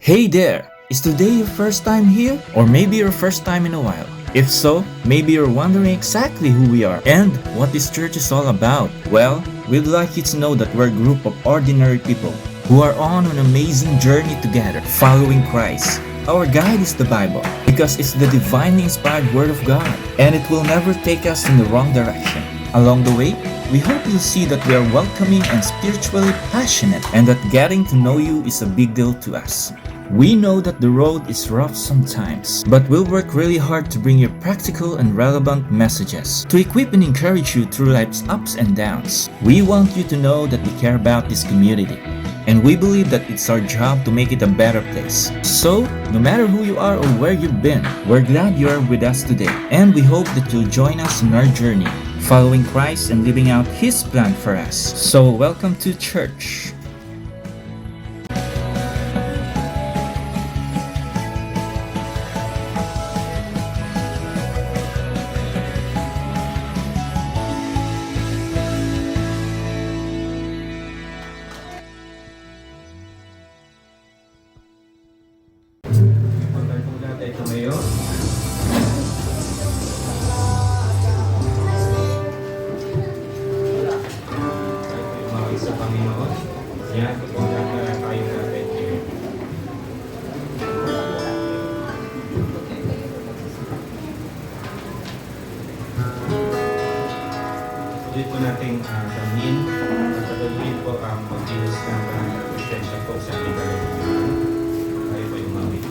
Hey there! Is today your first time here? Or maybe your first time in a while? If so, maybe you're wondering exactly who we are and what this church is all about. Well, we'd like you to know that we're a group of ordinary people who are on an amazing journey together, following Christ. Our guide is the Bible because it's the divinely inspired Word of God and it will never take us in the wrong direction. Along the way, we hope you'll see that we are welcoming and spiritually passionate and that getting to know you is a big deal to us. We know that the road is rough sometimes, but we'll work really hard to bring you practical and relevant messages to equip and encourage you through life's ups and downs. We want you to know that we care about this community, and we believe that it's our job to make it a better place. So, no matter who you are or where you've been, we're glad you are with us today, and we hope that you'll join us in our journey, following Christ and living out His plan for us. So, welcome to church. Tumayo. Umawit sa Panginoon. Yan, kung tayo natin. Ulit po nating dalhin. Pagkatuloyin po ang pag-iwas ng presensya po sa ating kalagayan. Tayo po umawit.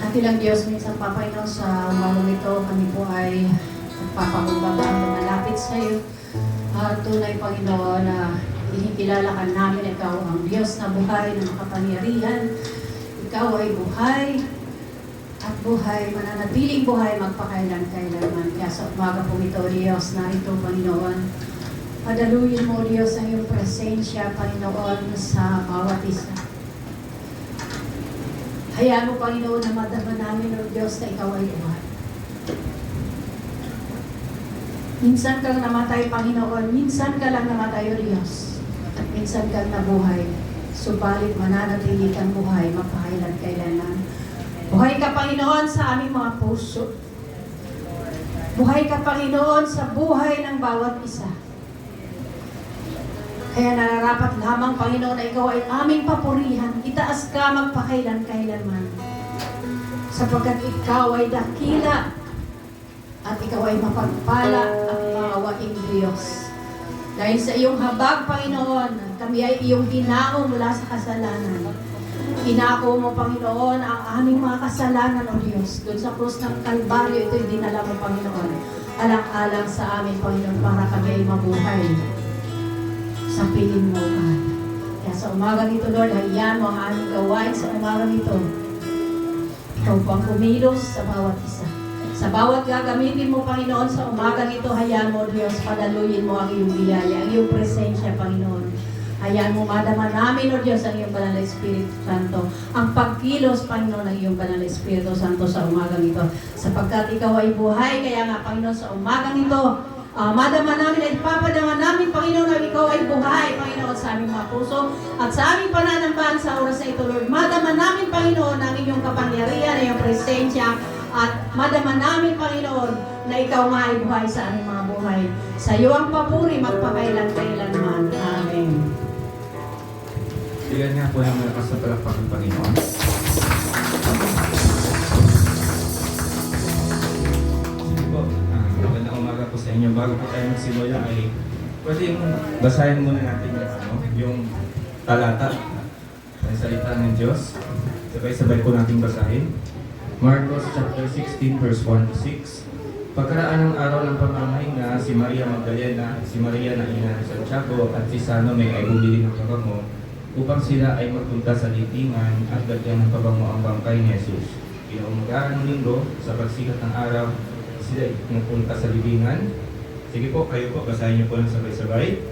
Dakilang Diyos, minsan Panginoon sa umagang ito, kami po ay nagpapakumbaba, malapit sa iyo. Tunay Panginoon na inikilala ka namin, Ikaw ang Diyos na buhay, na makapangyarihan. Ikaw ay buhay, at buhay, mananatiling buhay, magpakailan-kailanman. Kaya sa umaga po ito, Diyos, narito Panginoon, padaluyin mo, Diyos, ang iyong presensya, Panginoon, sa bawat isa. Hayaan mo, Panginoon, na madama namin, O Diyos, na Ikaw ay buhay. Minsan kang namatay, Panginoon. Minsan ka lang namatay, O Diyos. At minsan kang nabuhay. Subalit mananatili kang buhay, magpakailan-kailanman. Buhay ka, Panginoon, sa aming mga puso. Buhay ka, Panginoon, sa buhay ng bawat isa. Kaya nararapat lamang, Panginoon, na Ikaw ay aming papurihan. Itaas ka magpakailan-kailanman. Sapagkat Ikaw ay dakila at Ikaw ay mapagpala at maawaing Diyos. Dahil sa iyong habag, Panginoon, kami ay iyong ginao mula sa kasalanan. Inako mo, Panginoon, ang aming mga kasalanan, O Diyos. Doon sa krus ng Kalbaryo, ito'y dinala mo, Panginoon. Alang-alang sa amin, Panginoon, para kami ay mabuhay sa piling mo, God. Kaya sa umagang ito, Lord, hayaan mo ang aming gawain sa umagang ito. Ikaw pang kumilos sa bawat isa. Sa bawat gagamitin mo, Panginoon, sa umagang ito, hayaan mo, Diyos, padaluyin mo ang iyong biyaya, ang iyong presensya, Panginoon. Hayaan mo, madama namin, O Diyos, ang iyong banal na Espiritu Santo. Ang pagkilos, Panginoon, ng iyong banal na Espiritu Santo sa umagang ito. Sapagkat ikaw ay buhay, kaya nga, Panginoon, sa umagang ito, madama namin at ipapadama namin, Panginoon, na ikaw ay buhay, Panginoon, sa aming mga puso at sa aming pananambahan sa oras na ito, Lord. Madama namin, Panginoon, ang inyong kapangyarihan, ang iyong presensya, at madama namin, Panginoon, na ikaw nga ay buhay sa aming mga buhay. Sa iyo ang papuri, magpakailan-kailanman. Amen. Bigyan nga po ng malakas sa palakpak ng Panginoon. Sige po, magandang umaga po sa inyo. Bago po tayo magsimula ay pwede yung basahin muna natin yung talata ng salita ng Diyos. Sabay-sabay po natin basahin. Marcos chapter 16 verse 1 to 6. Pagkaraan ng araw ng pamamahinga, si Maria Magdalena, si Maria na ina ni Santiago at si Salome ay bumili ng pabango upang sila ay magpunta sa litingan at lagyan ng pabango ang bangkay ni Jesus. Kinaumagahan ng linggo, sa pagsikat ng araw, sila ay nagpunta sa libingan. Sige po, kayo po, basahin niyo po ng sabay-sabay.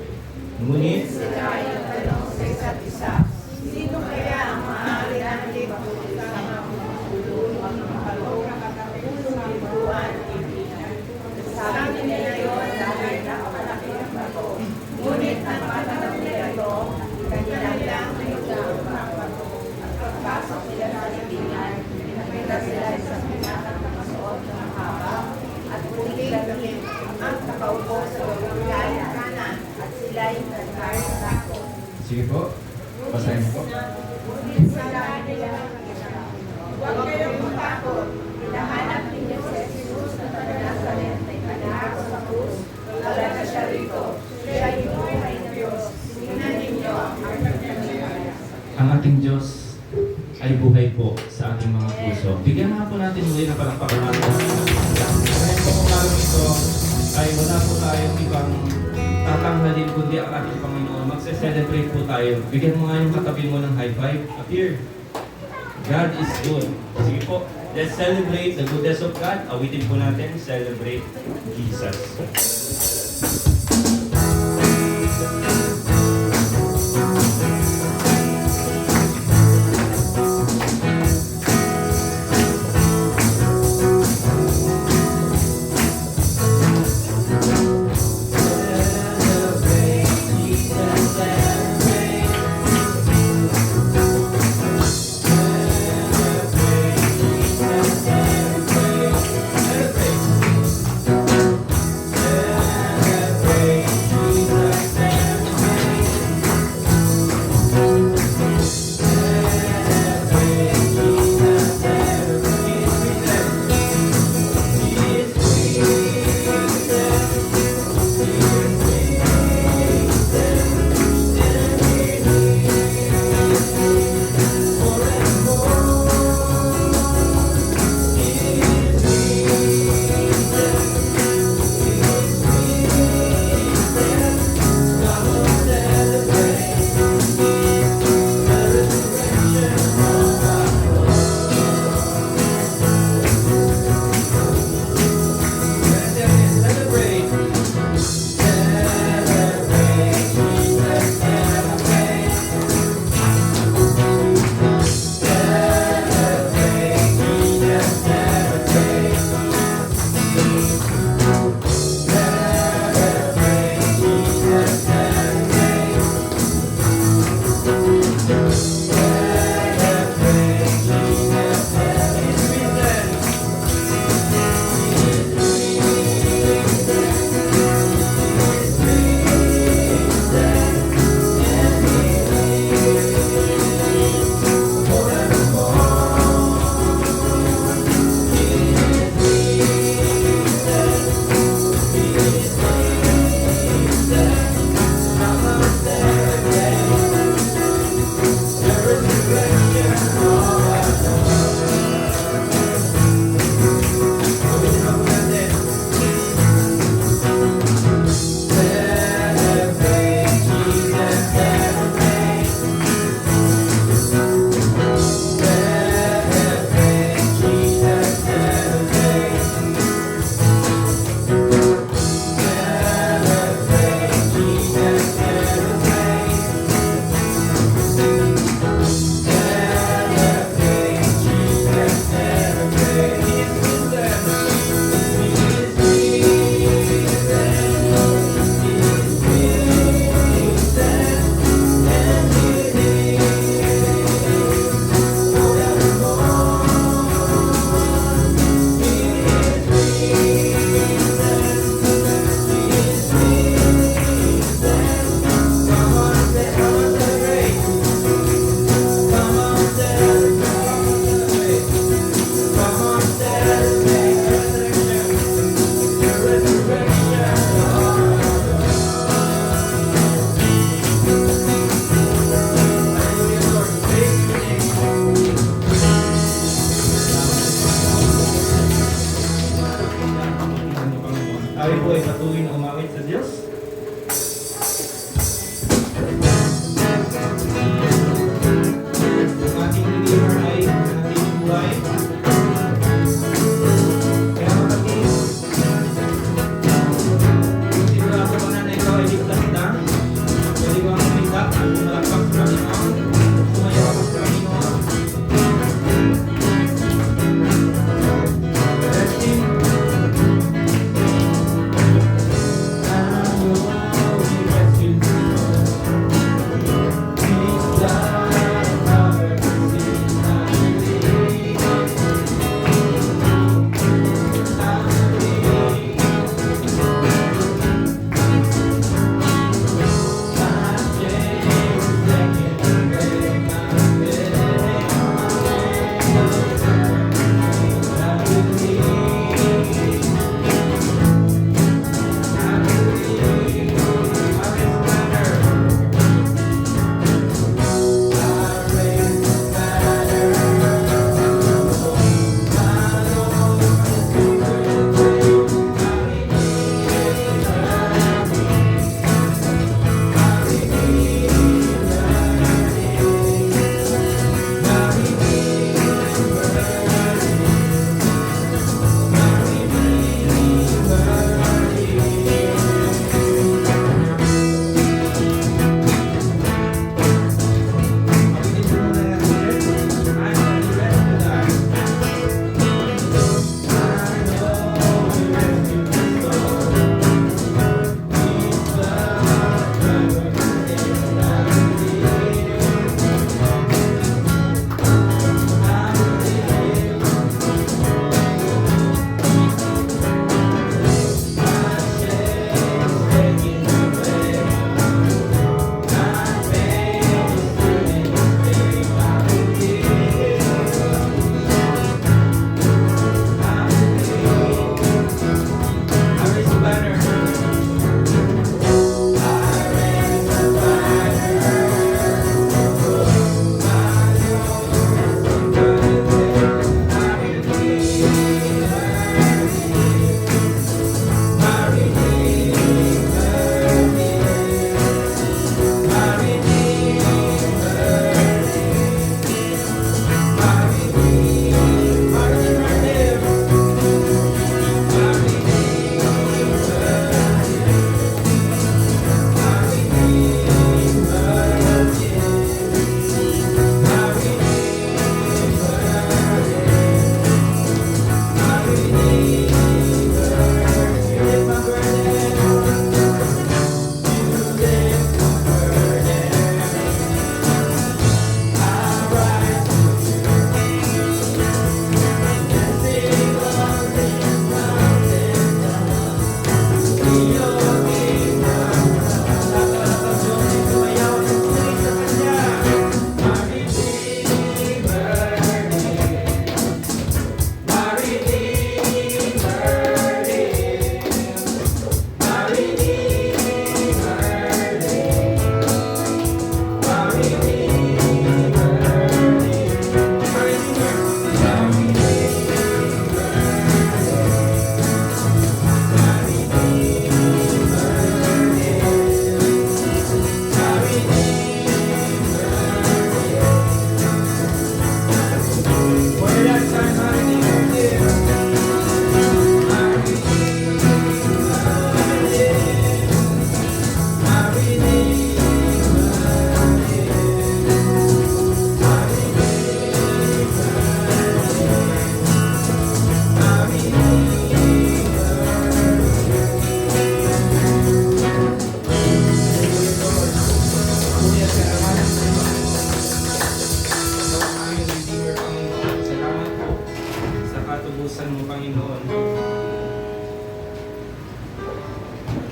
Ngunit sila ay nagtanong sa isa't isa, sino kaya ang maaari natin mapunta sa mga pulong ang makalong nakakatulong ang buwan ibigan. Sabi nila yun dahil napakalaki ng bato. Ngunit ang matanong nila ito, kanilang lang nagdang ang bato. At pagpasok nila sa libingan, nakita sila sa pinakang nakasuot ng haba at puting lamig ang nakaupo sa gawin kanan at sila'y nagkar sa takot. sige po, basahin niyo po. Ngunit sila nila, huwag kayong matakot. Hinahanap ninyo si Jesus na taga Nazaret na ipanahal sa krus. Wala na siya rito. Siya yung buhay ng Diyos. Tingnan ninyo ang aking kanilaya. Ang ating Diyos ay buhay po sa ating mga puso. Bigyan nga po natin muli ng palakpakan natin. Kahit po kung araw ito ay wala po tayong ibang tatanghalin kundi ang ating Panginoon. Magse-celebrate po tayo. Bigyan mo nga yung katabi mo ng high five. Appear. God is good. Sige po. Let's celebrate the goodness of God. Awitin po natin. Celebrate Jesus.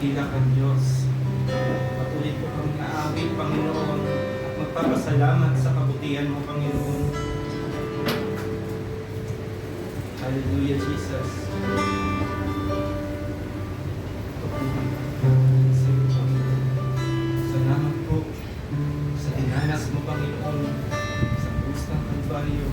dakila kang Diyos. Patuloy po kami naawit, Panginoon, at magpapasalamat sa kabutihan mo, Panginoon. Hallelujah, Jesus. Salamat po sa dinanas mo, Panginoon, sa krus ng Kalbaryo.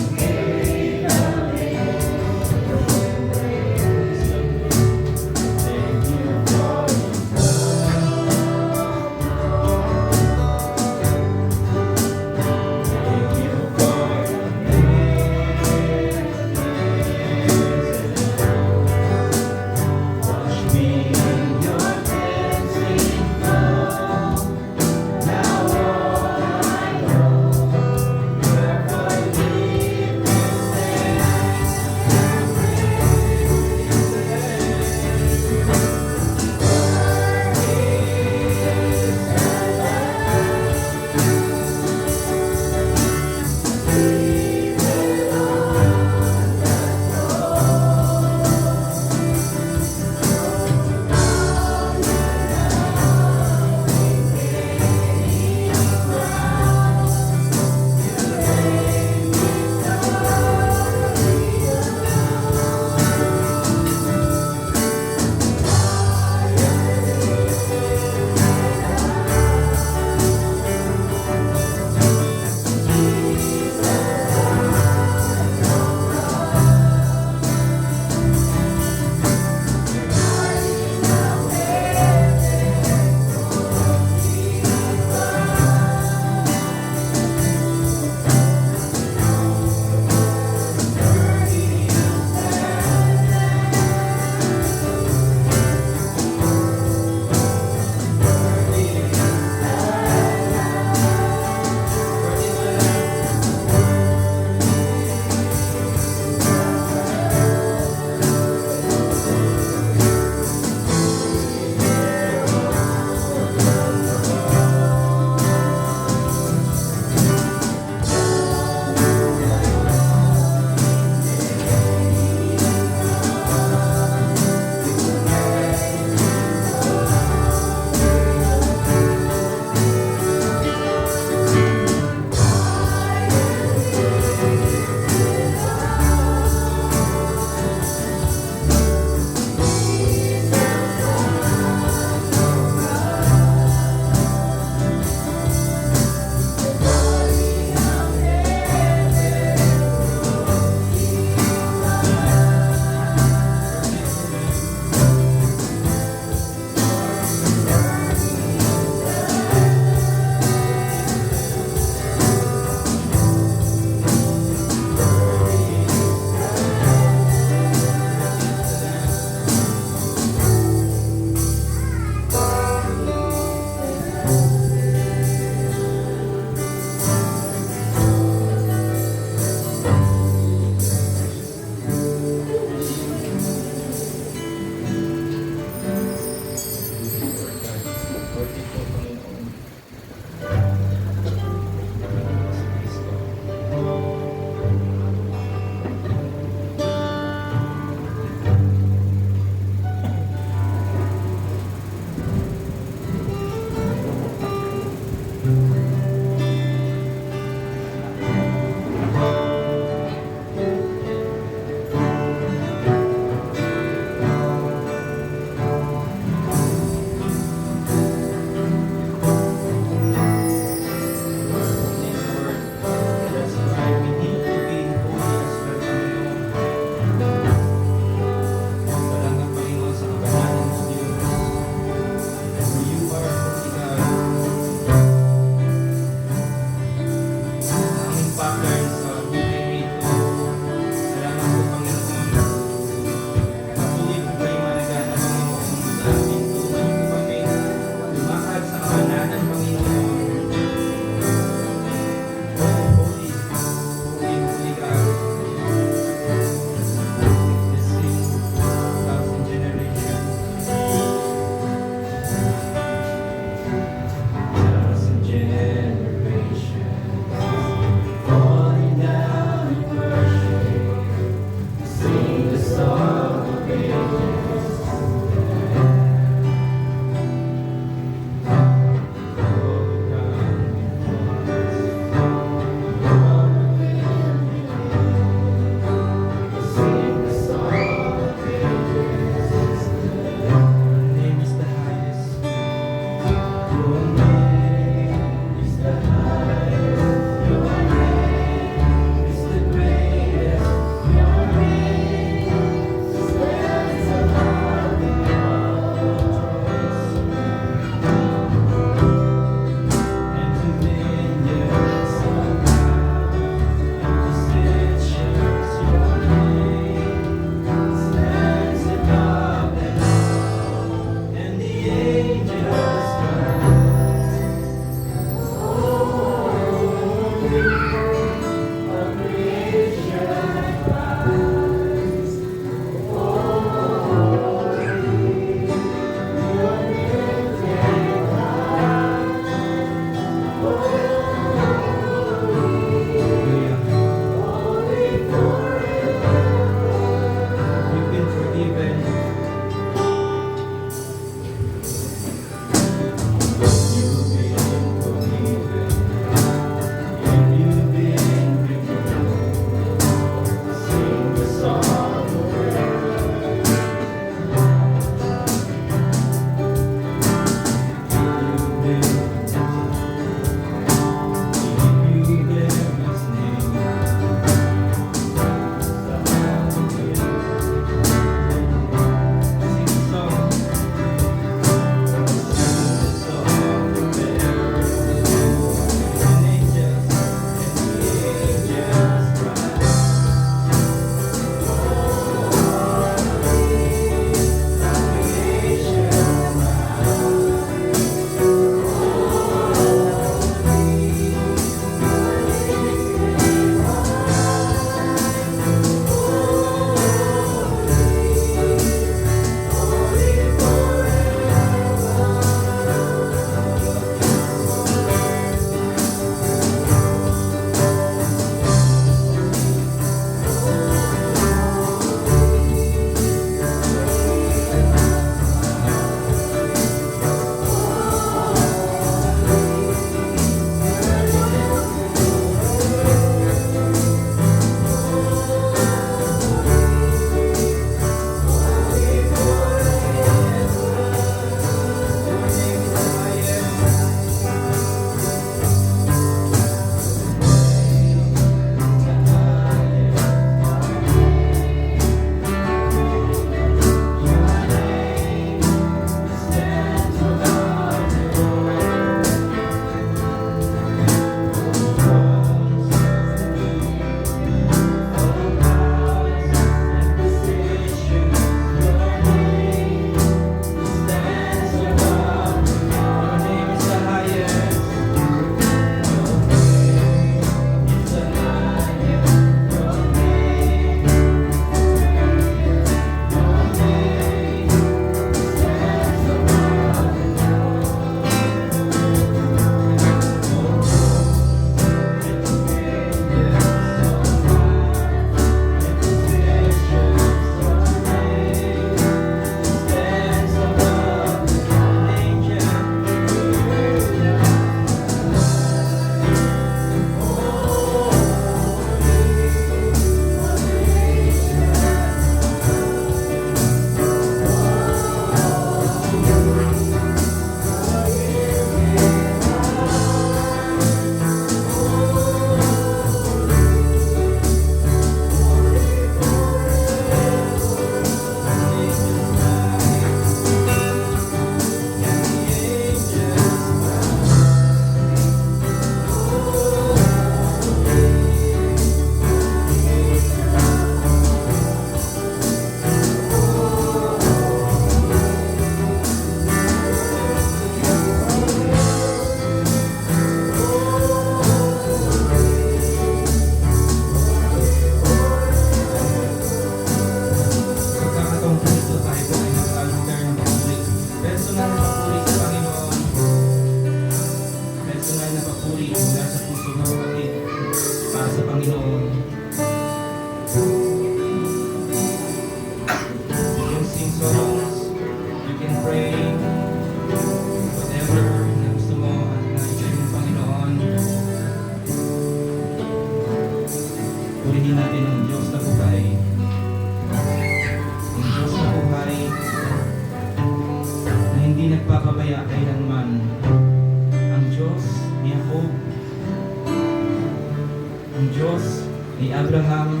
Diyos ni Abraham,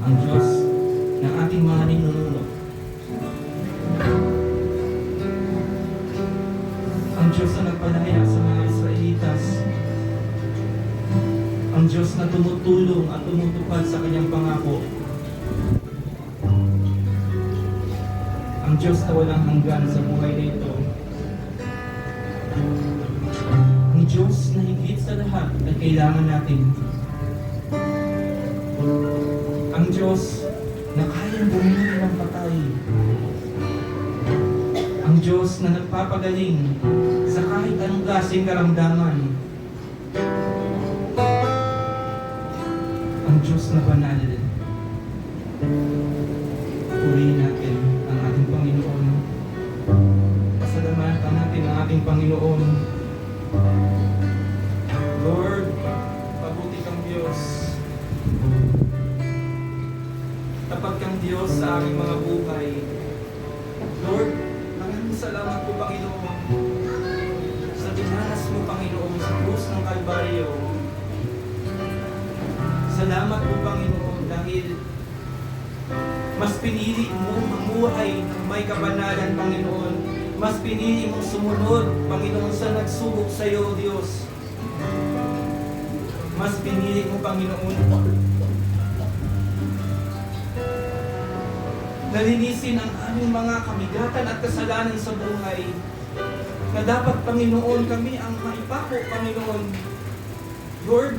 ang Diyos ng ating mga ninuno. Ang Diyos na nagpalaya sa mga Israelitas. Ang Diyos na tumutulong at tumutupad sa kanyang pangako. Ang Diyos na walang hanggan sa buhay na ito. Ang Diyos na higit sa lahat na kailangan natin. Ang Diyos na kayang bumili ng patay. Ang Diyos na nagpapagaling sa kahit anong klaseng karamdaman. Ang Diyos na banal. Purihin natin ang ating Panginoon. Pasalamatan natin ang ating Panginoon. Lord, mabuti kang Diyos. Tapat kang Diyos sa aming mga buhay. Lord, maraming salamat po, Panginoon, sa dinanas mo, Panginoon, sa krus ng Kalbaryo. Salamat po, Panginoon, dahil mas pinili mo mamuhay ng may kabanalan, Panginoon. Mas pinili mong sumunod, Panginoon, sa nagsubok sa iyo, Diyos. Mas pinili mo, Panginoon, nalinisin ang aming mga kamigatan at kasalanan sa buhay, na dapat, Panginoon, kami ang maipako, Panginoon. Lord,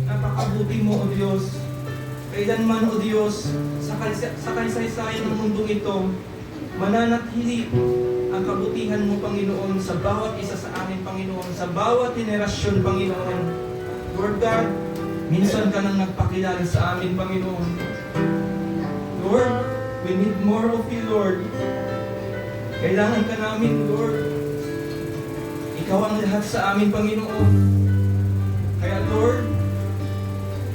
napakabuti mo, O Diyos. Kailanman, O Diyos, sa kaysaysayan ng mundong ito, mananatili ang kabutihan mo, Panginoon, sa bawat isa sa amin, Panginoon, sa bawat henerasyon, Panginoon. Lord God, minsan ka nang nagpakilala sa amin, Panginoon. Lord, we need more of you, Lord. Kailangan ka namin, Lord. Ikaw ang lahat sa amin, Panginoon. Kaya, Lord,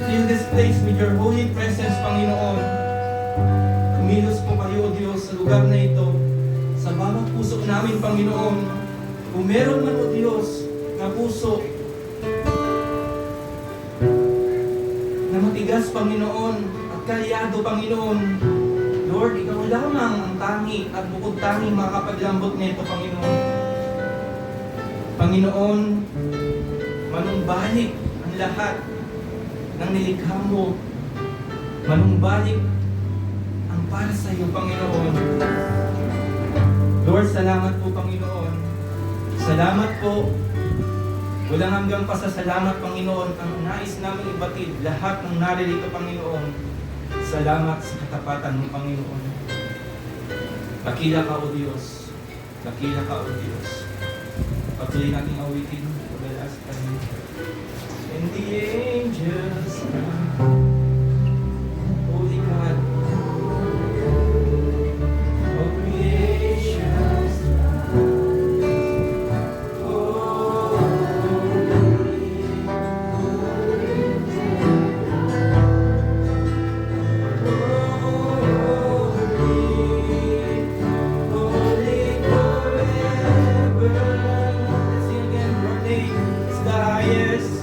fill this place with your holy presence, Panginoon. Kumilos po kayo, O Diyos, sa lugar na ito, sa bawat puso namin, Panginoon. Kung meron man, O Diyos, na puso na matigas, Panginoon, at kalyado, Panginoon, Lord, ikaw lamang ang tangi at bukod tangi makapaglambot nito, Panginoon. Panginoon, manumbalik ang lahat ng nilikha mo. Manumbalik ang para sa iyo, Panginoon. Lord, salamat po, Panginoon. Salamat po. Walang hanggang pasasalamat, Panginoon, ang nais namin ibatid lahat ng naririto, Panginoon. Salamat sa katapatan mo, Panginoon. Dakila ka, O Diyos. Dakila ka, O Diyos. Patuloy nating awitin for the last time. And the angels cry, Holy God, all creation strives, holy, holy forever. Let's sing again. Your name is the highest.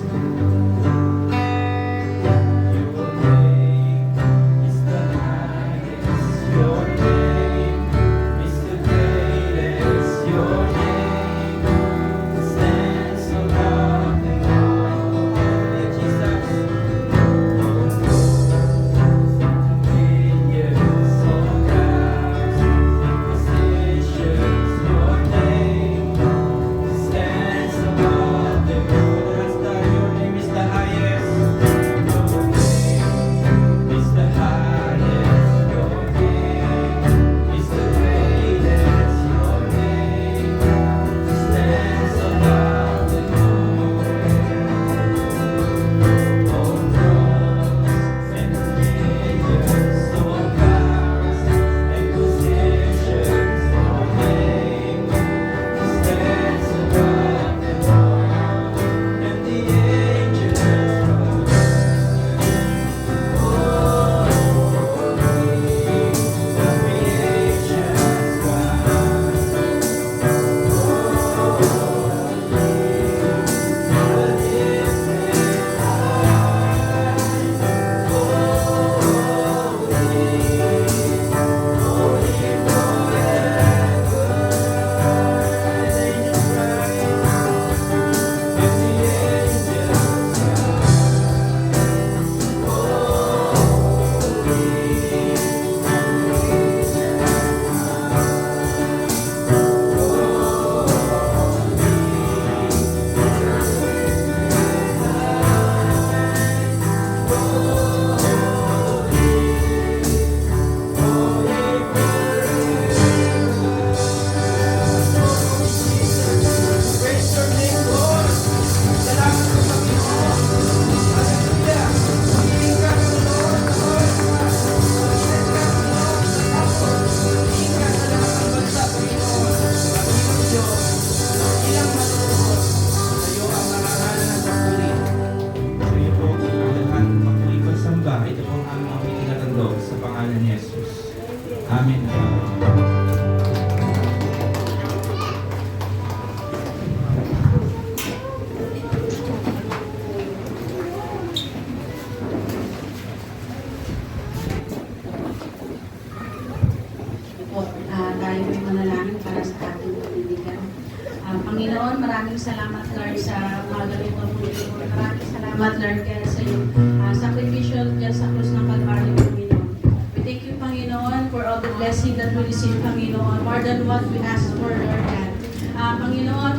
Panginoon, maraming salamat Lord sa mga ganito muli. Maraming salamat Lord God sa iyong sacrificial dyan sa krus ng Kalbaryo, Panginoon. We thank you, Panginoon, for all the blessing that we receive, Panginoon, more than what we ask for, Lord God. Panginoon,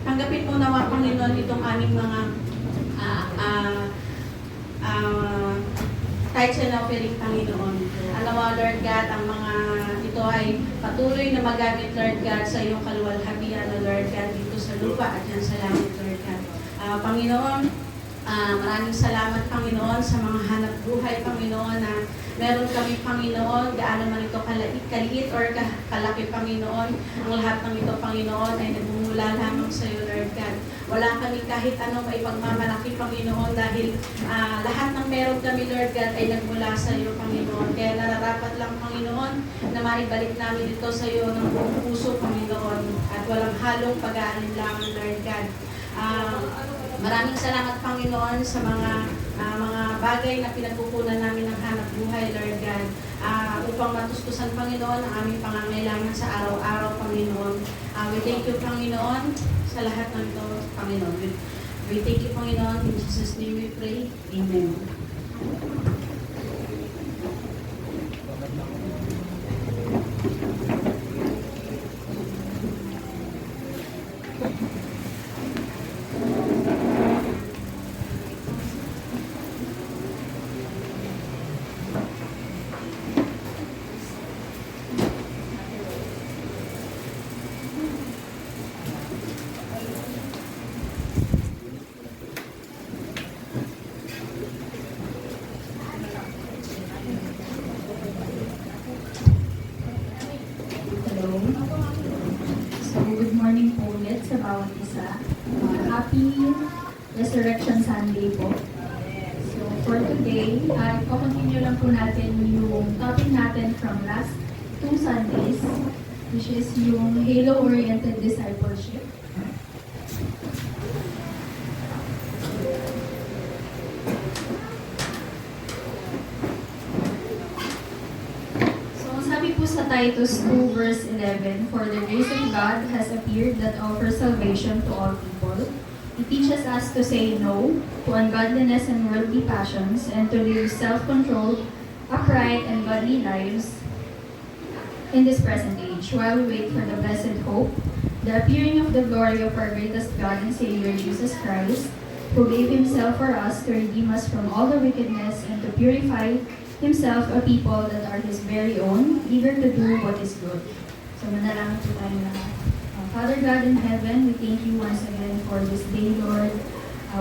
tanggapin mo nawa, Panginoon, itong aming mga tithes and offering, Panginoon. Nawa, Lord God, ang mga ito ay patuloy na magamit, Lord God, sa iyong kaluwalhatian, Lord God, dito sa lupa at yan sa langit, Lord God. Panginoon, maraming salamat, Panginoon, sa mga hanap buhay, Panginoon, na meron kami, Panginoon, gaano man ito kaliit or kalaki, Panginoon. Ang lahat ng ito, Panginoon, ay nagmumula lamang sa iyo, Lord God. Wala kami kahit anong maipagmamalaki, Panginoon, dahil lahat ng meron kami, Lord God, ay nagmula sa iyo, Panginoon. Kaya nararapat lang, Panginoon, na maibalik namin ito sa iyo ng buong puso, Panginoon, at walang halong pag-aalinlangan, Lord God. Maraming salamat, Panginoon, sa mga bagay na pinagkukunan namin ng hanap buhay, Lord God, upang matustusan, Panginoon, ang aming pangangailangan sa araw-araw, Panginoon. We thank you, Panginoon, sa lahat ng ito, Panginoon. We thank you, Panginoon. In Jesus' name we pray. Amen. Hello. So, good morning po ulit sa bawat isa. Happy Resurrection Sunday po. So, for today, i-continue lang po natin yung topic natin from last 2 Sundays, which is yung Halo-Oriented Discipleship. Sabi po sa Titus 2 verse 11, "For the grace of God has appeared that offers salvation to all people. It teaches us to say no to ungodliness and worldly passions and to live self-controlled, upright, and godly lives in this present age, while we wait for the blessed hope, the appearing of the glory of our greatest God and Savior, Jesus Christ, who gave Himself for us to redeem us from all the wickedness and to purify Himself a people that are His very own, eager to do what is good." So, manalangin po tayo lahat. Father God in heaven, we thank you once again for this day, Lord.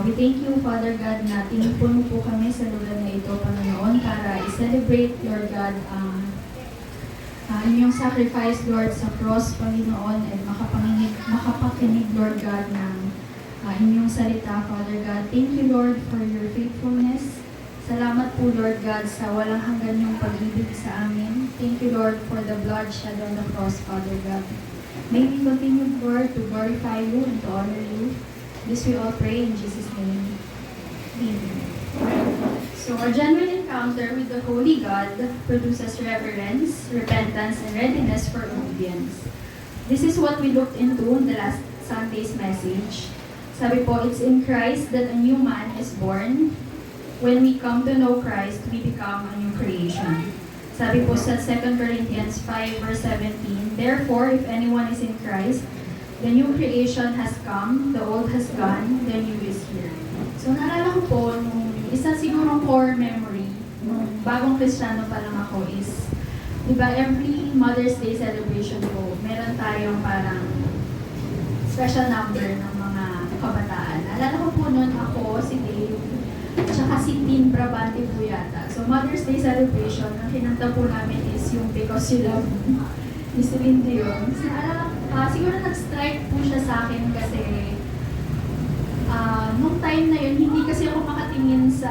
We thank you, Father God, na tinupuno po kami sa lugar na ito, Panginoon, para i-celebrate, Lord God, ang inyong sacrifice, Lord, sa cross, Panginoon, at makapakinig, Lord God, ng inyong salita, Father God. Thank you, Lord, for your faithfulness. Salamat po, Lord God, sa walang hanggan yung pag-ibig sa amin. Thank you, Lord, for the blood shed on the cross, Father God. May we continue, Lord, to glorify you and to honor you. This we all pray in Jesus' name. Amen. So, a genuine encounter with the Holy God produces reverence, repentance, and readiness for obedience. This is what we looked into in the last Sunday's message. Sabi po, it's in Christ that a new man is born. When we come to know Christ, we become a new creation. Sabi po sa 2 Corinthians 5 verse 17, "Therefore, if anyone is in Christ, the new creation has come, the old has gone, the new is here." So, naalala ko po, nung isa sigurong core memory, nung bagong Kristiyano pa lang ako is, di ba, every Mother's Day celebration po, meron tayong parang special number ng mga kabataan. Naalala ko po noon ako, si Dave, tsaka si Tin Brabante po yata. So, Mother's Day celebration, ang kinanta po namin is yung "Because You Love Me" ni Celine Dion. So, siguro nag-strike po siya sa akin kasi nung time na yun, hindi kasi ako makatingin sa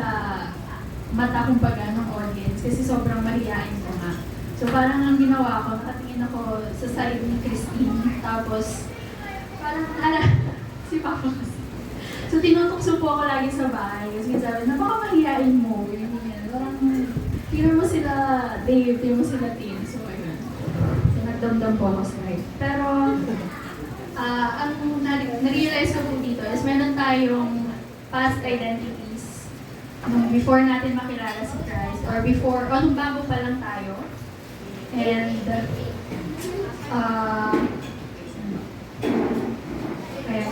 mata kumbaga ng audience kasi sobrang mahihain ko nga. So, parang ang ginawa ko, nakatingin ako sa side ni Christine. Tapos, parang, si Papa kasi. So, tinutukso po ako lagi sa bahay. Kasi sabi, napakamahihain mo. Ganyan. Parang, tira mo sila Dave, tira mo sila Tim. So, ayun. So, nagdamdam po ako sa life. Pero, Ang na-realize ko po dito is meron tayong past identities nung before natin makilala si Christ or before, o nung bago pa lang tayo. And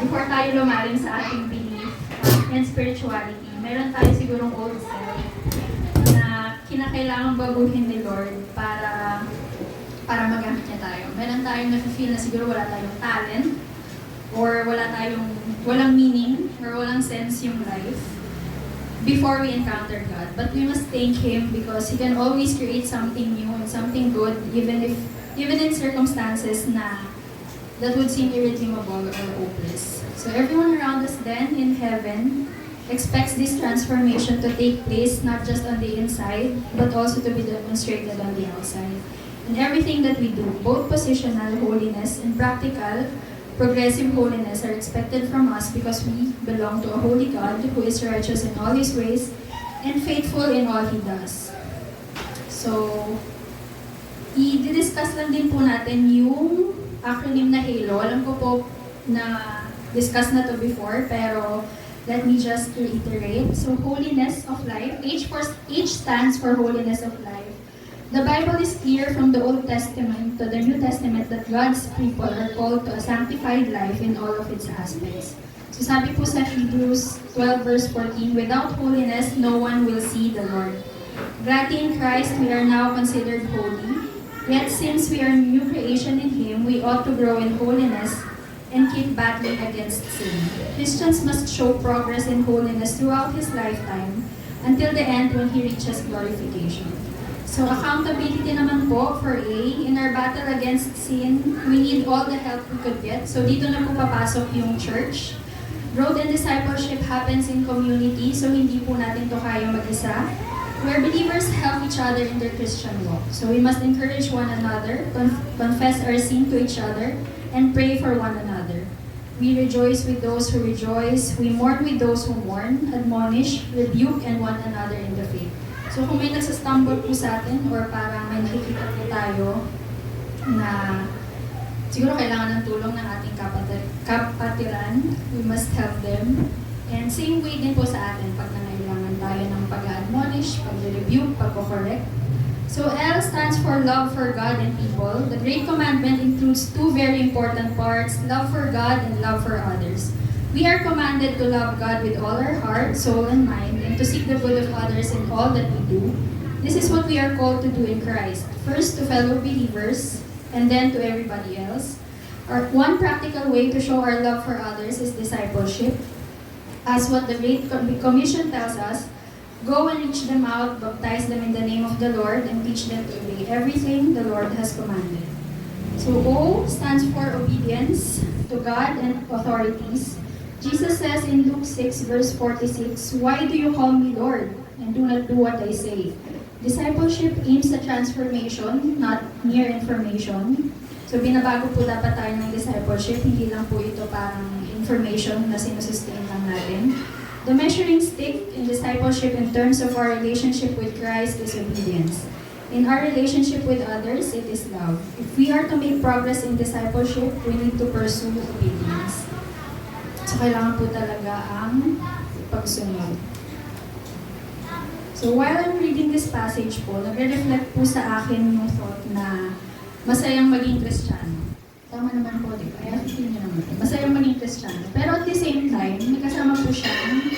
before tayo lumalim sa ating belief and spirituality, meron tayo sigurong old self na kinakailangang baguhin ni Lord para magamit niya tayo. Meron tayong nafe-feel na siguro wala tayong talent or walang meaning or walang sense yung life before we encounter God. But we must thank Him because He can always create something new and something good even in circumstances that would seem irredeemable or hopeless. So everyone around us then in heaven expects this transformation to take place not just on the inside but also to be demonstrated on the outside. In everything that we do, both positional holiness and practical progressive holiness are expected from us because we belong to a holy God who is righteous in all His ways and faithful in all He does. So, i-discuss lang din po natin yung acronym na HALO. Alam ko po na discuss na to before, pero let me just reiterate. So, holiness of life. H stands for holiness of life. The Bible is clear from the Old Testament to the New Testament that God's people are called to a sanctified life in all of its aspects. So sabi po sa Hebrews 12 verse 14, without holiness, no one will see the Lord. Grati in Christ, we are now considered holy. Yet since we are new creation in Him, we ought to grow in holiness and keep battling against sin. Christians must show progress in holiness throughout his lifetime until the end when He reaches glorification. So accountability naman po for A, in our battle against sin, we need all the help we could get. So dito na po papasok yung church. Growth and discipleship happens in community, so hindi po natin to kaya mag-isa. Where believers help each other in their Christian walk. So we must encourage one another, confess our sin to each other, and pray for one another. We rejoice with those who rejoice, we mourn with those who mourn, admonish, rebuke, and one another in the faith. So kung may nagsastumble po sa atin or parang may nakikita po tayo na siguro kailangan ng tulong ng ating kapatiran, we must help them. And same way din po sa atin pag nangailangan tayo ng pag-admonish, pag-rebuke, pag-correct. So L stands for love for God and people. The Great Commandment includes two very important parts, love for God and love for others. We are commanded to love God with all our heart, soul, and mind, and to seek the good of others in all that we do. This is what we are called to do in Christ. First to fellow believers, and then to everybody else. One practical way to show our love for others is discipleship. As what the Great Commission tells us, go and reach them out, baptize them in the name of the Lord, and teach them to obey everything the Lord has commanded. So O stands for obedience to God and authorities. Jesus says in Luke 6 verse 46, why do you call me Lord and do not do what I say? Discipleship aims at transformation, not mere information. So binabago po dapat tayo ng discipleship, hindi lang po ito parang information na sinusustain lang natin. The measuring stick in discipleship in terms of our relationship with Christ is obedience. In our relationship with others, it is love. If we are to make progress in discipleship, we need to pursue obedience. So, kailangan po talaga ang pagsunod. So, while I'm reading this passage po, nagre-reflect po sa akin yung thought na masayang maging Kristiyano. Tama naman po, di ba? Kaya feel nyo naman. Masayang maging Kristiyano. Pero at the same time, may kasama po siyang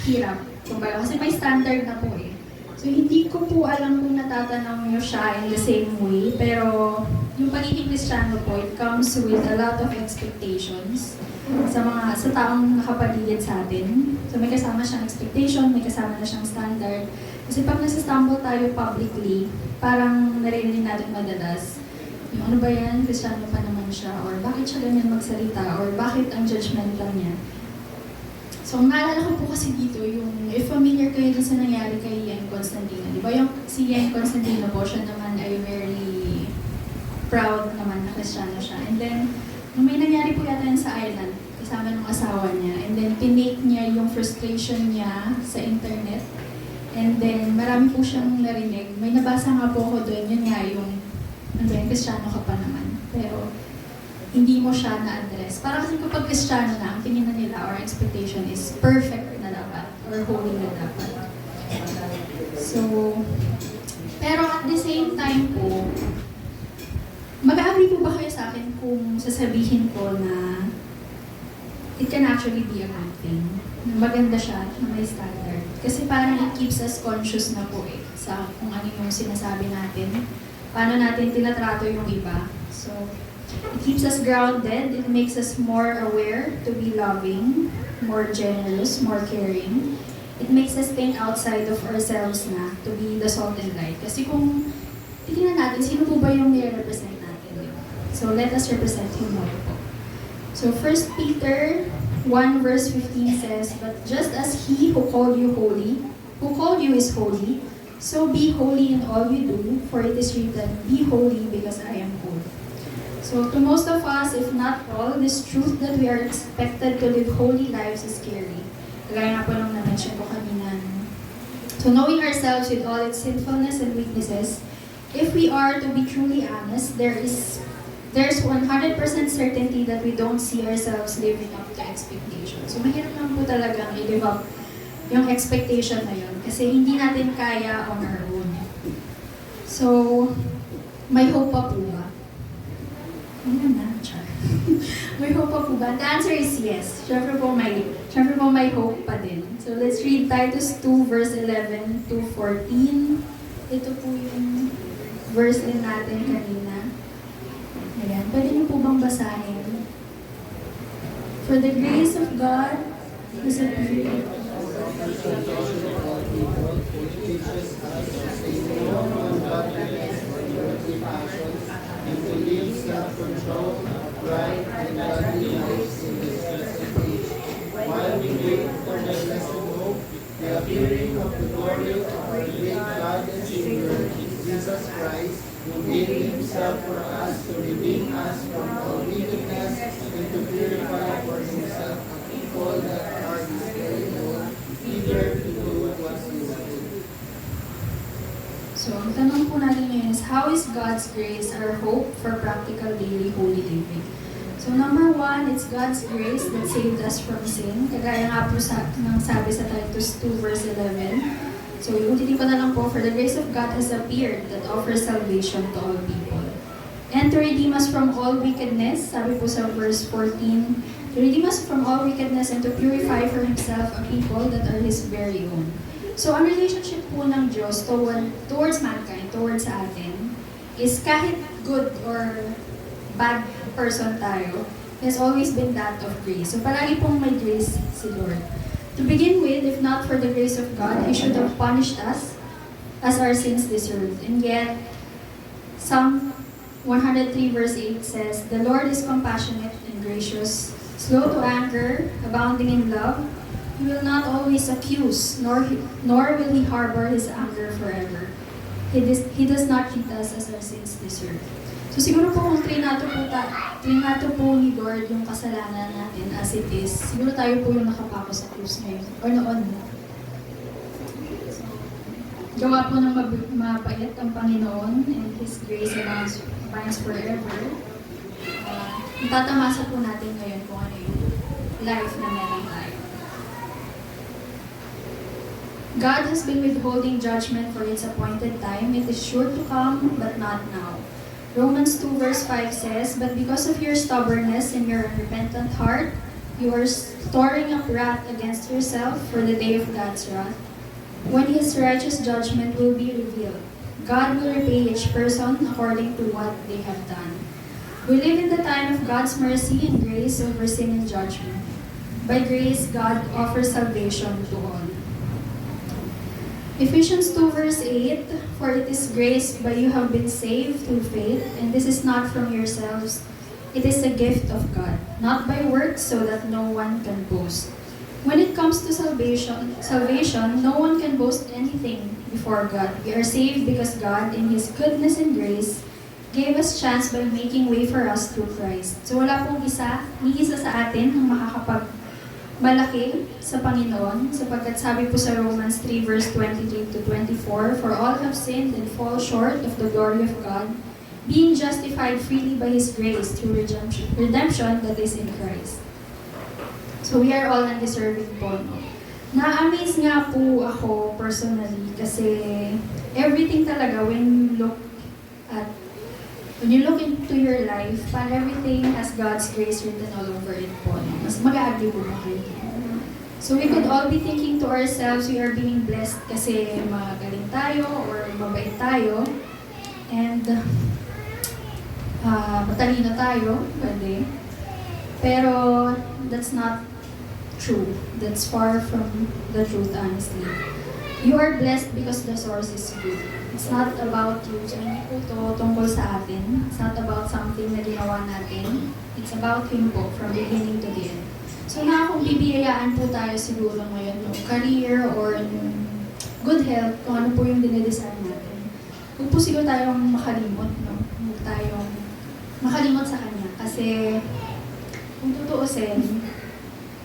hirap. Kumbaga, kasi may standard na po eh. So, hindi ko po alam kung natatanaw nyo siya in the same way. Pero, yung pagiging Kristiyano po, it comes with a lot of expectations sa taong nakapaligid sa atin. So may kasama siyang expectation, may kasama na siyang standard. Kasi pag nasa-stumble tayo publicly, parang naririnig natin madalas, yung ano ba yan, Kristiyano pa naman siya, or bakit siya ganyan magsalita, or bakit ang judgmental niya. So naalala ko po kasi dito, yung if familiar kayo din sa nangyari kay Ian Constantino, di ba yung si Ian Constantino po, siya naman ay very proud naman na Kristiyano siya. And then, nung may nangyari po yata yan sa Ireland, kasama ng asawa niya, and then tinake niya yung frustration niya sa internet, and then marami po siyang narinig. May nabasa nga po ako doon, yun nga yung, ano ba yun, Kristiyano ka pa naman. Pero, hindi mo siya na-address. Para kasi kapag Kristiyano na, ang tingin na nila or expectation is perfect na dapat or holy na dapat. So, pero at the same time po, mag-agree po ba kayo sa akin kung sasabihin ko na it can actually be a good thing? Maganda siya, na may standard. Kasi parang it keeps us conscious na po sa kung ano yung sinasabi natin. Paano natin tinatrato yung iba. So, it keeps us grounded. It makes us more aware to be loving, more generous, more caring. It makes us think outside of ourselves na to be the salt and light. Kasi kung tingnan natin, sino po ba yung nire-represent natin? So, let us represent Him more po. So, 1 Peter 1 verse 15 says, "But just as He who called you is holy, so be holy in all you do, for it is written, be holy because I am holy." So to most of us, if not all, this truth that we are expected to live holy lives is scary. Kagaya nga po nung na-mention ko kanina. So knowing ourselves with all its sinfulness and weaknesses, if we are to be truly honest, there's 100% certainty that we don't see ourselves living up to expectations. So mahirap lang po talagang i-live up yung expectation na yun kasi hindi natin kaya on our own. So, may hope pa po ba? Ano na, Char? May hope pa po ba? The answer is yes. Siyempre po may hope pa din. So let's read Titus 2 verse 11 to 14. Ito po yung verse din natin kanina. Ayan, pwede niyo po bang basahin? For the grace of God is appeared. And to live self-control, right, and godly lives in this present age, while we wait for the blessed hope, the appearing of the glory of our great God and Savior, Jesus Christ, who gave Himself for us to redeem us from all wickedness and to purify for Himself a people that are His very own, eager to do what He will. So, ang tanong po natin ngayon is, how is God's grace our hope for practical daily holy living? So, number 1, it's God's grace that saved us from sin. Kagaya nga po ng sabi sa Titus 2 verse 11. So, iulitin ko na lang po, for the grace of God has appeared that offers salvation to all people. And to redeem us from all wickedness, sabi po sa verse 14, to redeem us from all wickedness and to purify for Himself a people that are His very own. So, ang relationship po ng Diyos towards mankind, towards sa atin, is kahit good or bad person tayo, has always been that of grace. So, palagi pong may grace si Lord. To begin with, if not for the grace of God, He should have punished us as our sins deserved. And yet, Psalm 103 verse 8 says, "The Lord is compassionate and gracious, slow to anger, abounding in love. He will not always accuse, nor will He harbor His anger forever. He does not treat us as our sins deserve." So siguro po kung trinato po ni Lord yung kasalanan natin as it is, siguro tayo po yung nakapako sa krus ngayon, or noon. So, gawa po ng mabait ang Panginoon and His grace abides forever. Tatamasa po natin ngayon kung ano yung life na meron tayo. God has been withholding judgment for its appointed time. It is sure to come, but not now. Romans 2 verse 5 says, "But because of your stubbornness and your unrepentant heart, you are storing up wrath against yourself for the day of God's wrath, when His righteous judgment will be revealed. God will repay each person according to what they have done." We live in the time of God's mercy and grace over sin and judgment. By grace, God offers salvation to all. Ephesians 2 verse 8, "For it is grace by you have been saved through faith, and this is not from yourselves. It is a gift of God, not by works, so that no one can boast." When it comes to salvation, no one can boast anything before God. We are saved because God, in His goodness and grace, gave us chance by making way for us through Christ. So wala pong ni isa sa atin ang malaki sa Panginoon, sapagkat sabi po sa Romans 3 verse 23 to 24, "For all have sinned and fall short of the glory of God, being justified freely by His grace through redemption that is in Christ. So we are all undeserving po, no? Na-amaze nga po ako personally kasi everything talaga when you look into your life, everything has God's grace written all over it po, no? Mas mag-a-agree po ba kayo? So we could all be thinking to ourselves, we are being blessed kasi magaling tayo or mabait tayo. And matalino tayo, pwede. Pero that's not true. That's far from the truth, honestly. You are blessed because the source is good. It's not about you. So hindi po ito tungkol sa atin. It's not about something na ginawa natin. It's about Him po, from beginning to the end. So kung bibiyayaan po tayo siguro ngayon, no, career or good health, kung ano po yung dinedesign natin. Huwag po siguro tayong makalimot, no? Huwag tayong makalimot sa Kanya. Kasi kung tutuusin,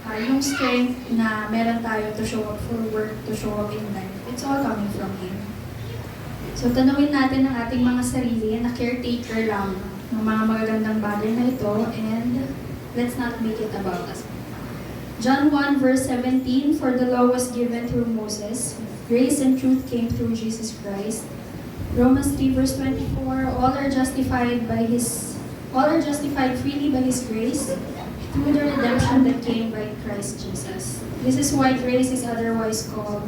yung strength na meron tayo to show up for work, to show up in life, it's all coming from Him. So tanawin natin ang ating mga sarili na caretaker lang ng mga magagandang bagay na ito, and let's not make it about us. John 1 verse 17, for the law was given through Moses, grace and truth came through Jesus Christ. Romans 3 verse 24, all are justified freely by His grace through the redemption that came by Christ Jesus. This is why grace is otherwise called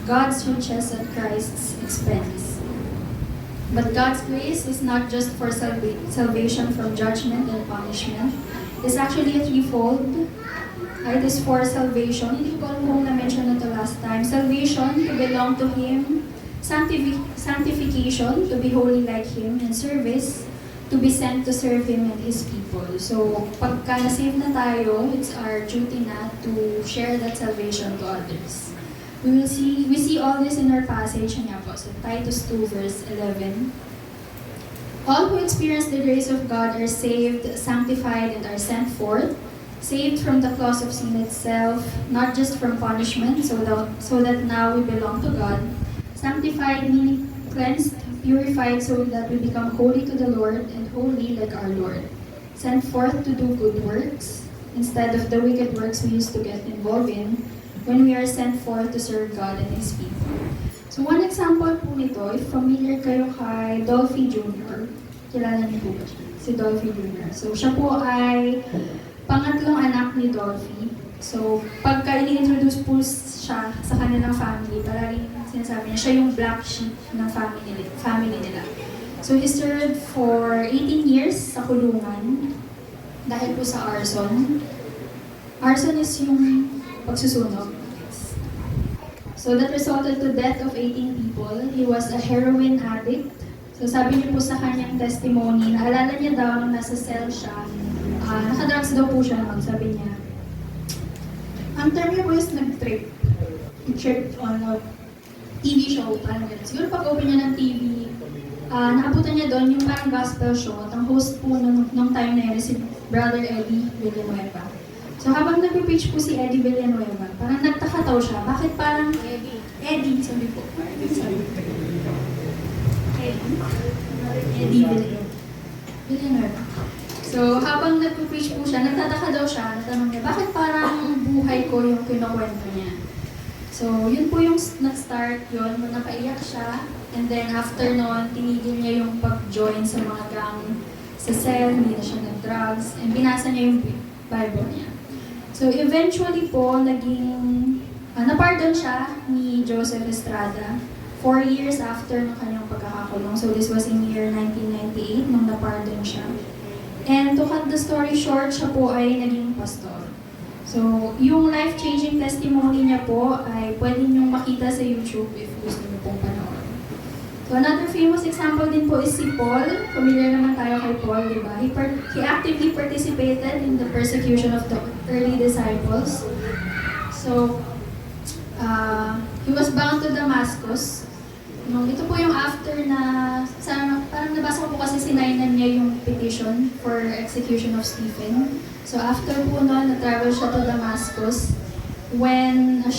God's riches at Christ's expense. But God's grace is not just for salvation from judgment and punishment. It's actually a threefold. It is for salvation. Hindi ko alam kung na-mention na ito last time. Salvation, to belong to Him. Sanctification, to be holy like Him. And service, to be sent to serve Him and His people. So, pagka na-save na tayo, it's our duty na to share that salvation to others. We see all this in our passage nga po. So, Titus 2 verse 11. All who experience the grace of God are saved, sanctified, and are sent forth, saved from the claws of sin itself, not just from punishment, so that now we belong to God, sanctified meaning cleansed, purified so that we become holy to the Lord and holy like our Lord, sent forth to do good works, instead of the wicked works we used to get involved in when we are sent forth to serve God and His people. So one example po nito, if familiar kayo kay Dolphy Jr., kilala niyo po ba siya? Si Dolphy Jr. So siya po ay pangatlong anak ni Dolphy. So, pagka ini-introduce po siya sa kanilang family, palaging sinasabi niya, siya yung black sheep ng family nila. So, he served for 18 years sa kulungan dahil po sa arson. Arson is yung pagsusunog. So, that resulted to death of 18 people. He was a heroin addict. So, sabi niyo po sa kanyang testimony, naalala niya daw nung nasa cell siya, nakadrugs daw po siya noon, sabi niya. Ang term niya po is nag-trip. Trip on a TV show, parang gano'n. Siguro pag-open niya ng TV, nakaputan niya doon yung parang gospel show. At ang host po nung time na yun si Brother Eddie Villanueva. So habang nag-preach po si Eddie Villanueva, parang nagtaka daw siya. Bakit parang Eddie, sabi po. Eddie Villanueva. So, habang nag-preach po siya, nagtataka daw siya, natanong niya, bakit parang buhay ko yung kinukwento niya? So, yun po yung nag-start yun, napaiyak siya, and then after nun, tinigil niya yung pag-join sa mga gang sa cell, hindi na siya nag-drugs, and binasa niya yung Bible niya. So, eventually po, napardon siya ni Joseph Estrada 4 years after ng kanyang pagkakakulong. So, this was in year 1998 nung napardon siya. And to cut the story short, siya po ay naging pastor. So, yung life-changing testimony niya po ay pwede niyong makita sa YouTube if gusto niyo pong panoorin. So, another famous example din po is si Paul. Familiar naman tayo kay Paul, di ba? He actively participated in the persecution of the early disciples. So, he was bound to Damascus. Ito po yung after na, parang nabasa ko po kasi sinainan niya yung petition for execution of Stephen. So after po noon, na-travel siya to Damascus when a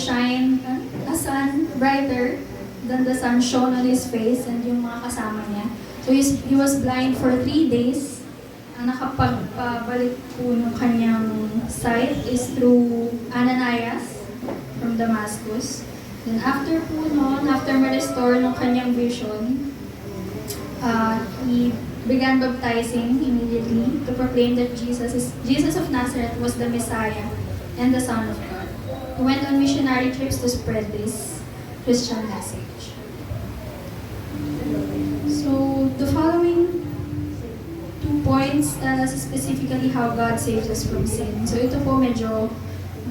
sun brighter than the sun shone on his face and yung mga kasama niya. So he was blind for 3 days. Ang nakapagpabalik po ng kanyang sight is through Ananias from Damascus. Then after po noon, after ma-restore ng kanyang vision, he began baptizing immediately to proclaim that Jesus of Nazareth was the Messiah and the Son of God. He went on missionary trips to spread this Christian message. So the following 2 points tell us specifically how God saves us from sin. So ito po medyo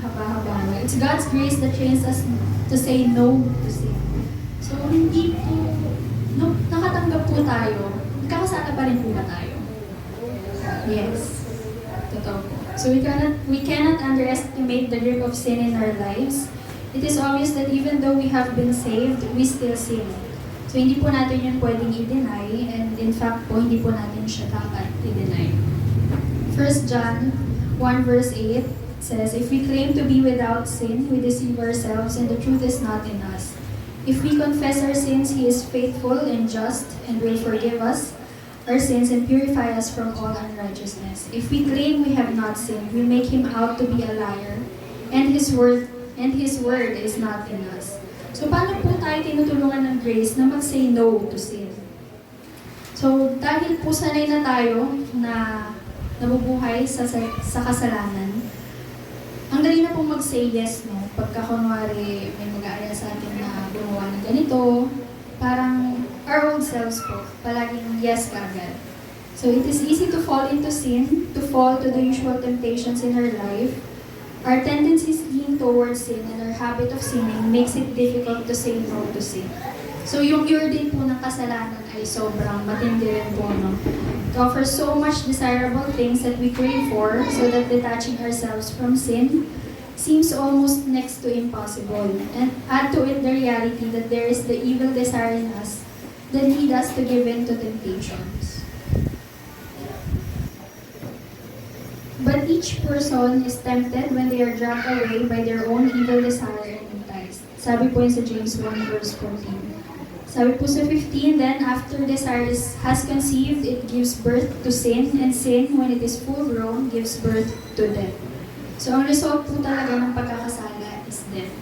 mahaba-haba. It's God's grace that trains us to say no to sin. So hindi po, nakatanggap po tayo, kakasala pa rin po ba tayo? Yes. Totoo po. So we cannot underestimate the grip of sin in our lives. It is obvious that even though we have been saved, we still sin. So hindi po natin yun pwedeng i-deny, and in fact po, hindi po natin siya dapat i-deny. 1 John 1 verse 8 says, "If we claim to be without sin, we deceive ourselves and the truth is not in us. If we confess our sins, He is faithful and just and will forgive us our sins and purify us from all unrighteousness. If we claim we have not sinned, we make Him out to be a liar, and His word is not in us." So paano po tayo tinutulungan ng grace na mag-say no to sin? So dahil po sanay na tayo na nabubuhay sa kasalanan, ang dali na pong mag-say yes, no? Pagka kunwari may mag-aaya sa atin na gumawa ng ganito, parang our old selves po, palaging yes kagad. So it is easy to fall into sin, to fall to the usual temptations in our life. Our tendencies lean towards sin and our habit of sinning makes it difficult to say no to sin. So yung din po ng kasalanan ay sobrang matindi rin po, no? It offers so much desirable things that we crave for, so that detaching ourselves from sin seems almost next to impossible. And add to it the reality that there is the evil desire in us that lead us to give in to temptations. But each person is tempted when they are dragged away by their own evil desire and enticed. Sabi po yun sa James 1 verse 14. Sabi po sa 15, "Then after desire has conceived, it gives birth to sin, and sin, when it is full grown, gives birth to death." So ang result po talaga ng pagkakasala is death.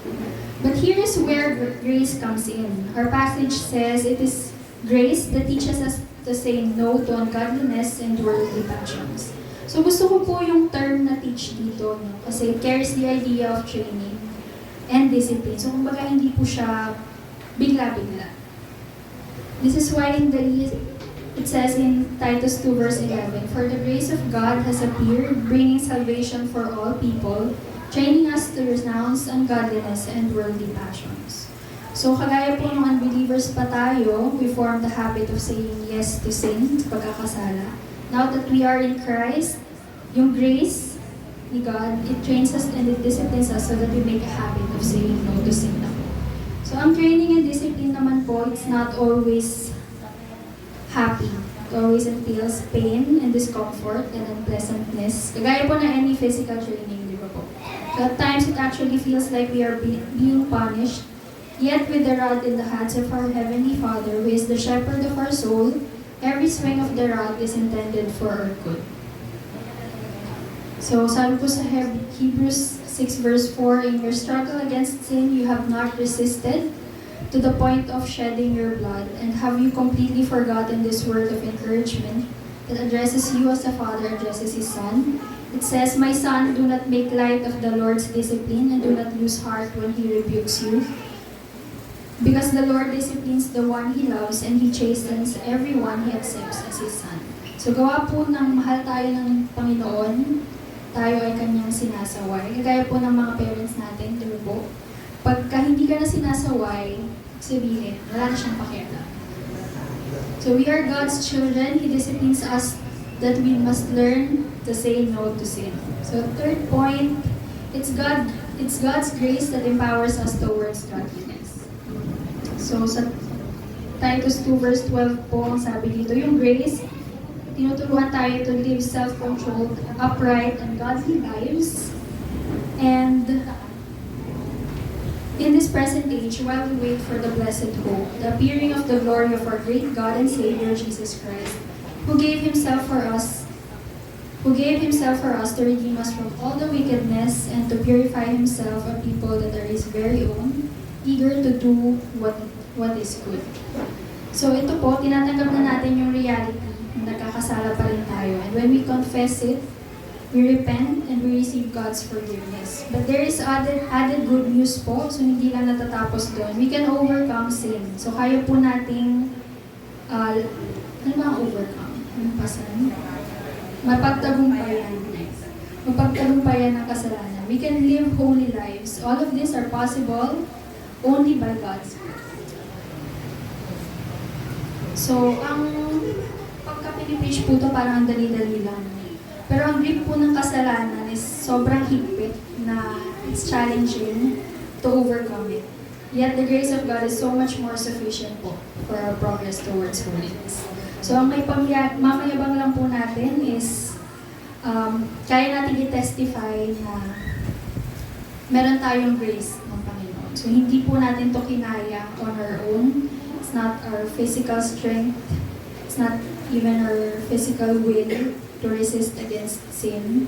But here is where grace comes in. Our passage says it is grace that teaches us to say no to ungodliness and worldly passions. So gusto ko po yung term na teach dito, no? Kasi it carries the idea of training and discipline. So kumbaga hindi po siya bigla-bigla. This is why it says in Titus 2 verse 11, "For the grace of God has appeared, bringing salvation for all people, training us to renounce ungodliness and worldly passions." So kagaya po ng unbelievers pa tayo, we form the habit of saying yes to sin, sa pagkakasala. Now that we are in Christ, yung grace ni God, it trains us and it disciplines us so that we make a habit of saying no to sin na po. So ang training and discipline naman po, it's not always happy. It always entails pain and discomfort and unpleasantness. Kagaya po na any physical training, di ba po? So at times, it actually feels like we are being punished. Yet with the rod in the hands of our Heavenly Father, who is the shepherd of our soul, every swing of the rod is intended for our good. So sabi po sa Hebrews 6 verse 4, "In your struggle against sin, you have not resisted to the point of shedding your blood, and have you completely forgotten this word of encouragement that addresses you as a father addresses his son? It says, 'My son, do not make light of the Lord's discipline, and do not lose heart when He rebukes you. Because the Lord disciplines the one He loves, and He chastens everyone He accepts as His son.'" So gawa po ng mahal tayo ng Panginoon, tayo ay Kanyang sinasaway. Kagaya po ng mga parents natin, di ba po? Pagka hindi ka na sinasaway, sabihin, wala na siyang pakialam. So we are God's children. He disciplines us that we must learn to say no to sin. So third point, it's God's grace that empowers us towards godliness. So sa Titus 2 verse 12 po, ang sabi dito, yung grace, tinuturuan tayo to live self-controlled, upright, and godly lives. And in this present age, age while we wait for the blessed hope, the appearing of the glory of our great God and Savior Jesus Christ, who gave himself for us to redeem us from all the wickedness and to purify himself a people that are his very own, eager to do what is good. So ito po, tinatanggap na natin yung reality na nagkakasala pa rin tayo. And when we confess it, we repent and we receive God's forgiveness. But there is added good news po, so hindi lang natatapos doon. We can overcome sin. So kaya po nating, ano ba ang overcome? Ano pasan? Mapagtagumpayan ng kasalanan. We can live holy lives. All of these are possible only by God's grace. So, ang pagka-Pilipage po ito parang ang dali-dali lang. Pero ang grip po ng kasalanan is sobrang higpit na it's challenging to overcome it. Yet the grace of God is so much more sufficient po for our progress towards holiness. So, ang may mamayabang lang po natin is kaya natin i-testify na meron tayong grace ng Panginoon. So, hindi po natin to kinaya on our own. It's not our physical strength. It's not even our physical will to resist against sin.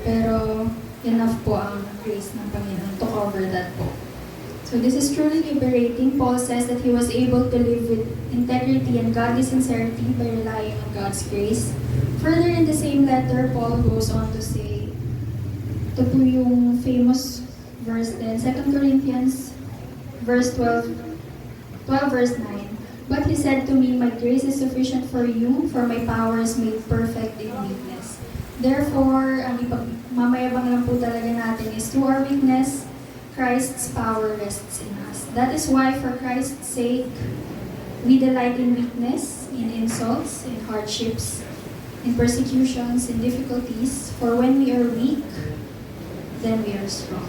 Pero enough po ang grace ng Panginoon to cover that po. So this is truly liberating. Paul says that he was able to live with integrity and godly sincerity by relying on God's grace. Further in the same letter, Paul goes on to say, ito po yung famous verse din, 2 Corinthians verse 12 verse 9. But he said to me, my grace is sufficient for you, for my power is made perfect in weakness. Therefore, ang mamayabang lang po talaga natin is through our weakness, Christ's power rests in us. That is why, for Christ's sake, we delight in weakness, in insults, in hardships, in persecutions, in difficulties. For when we are weak, then we are strong.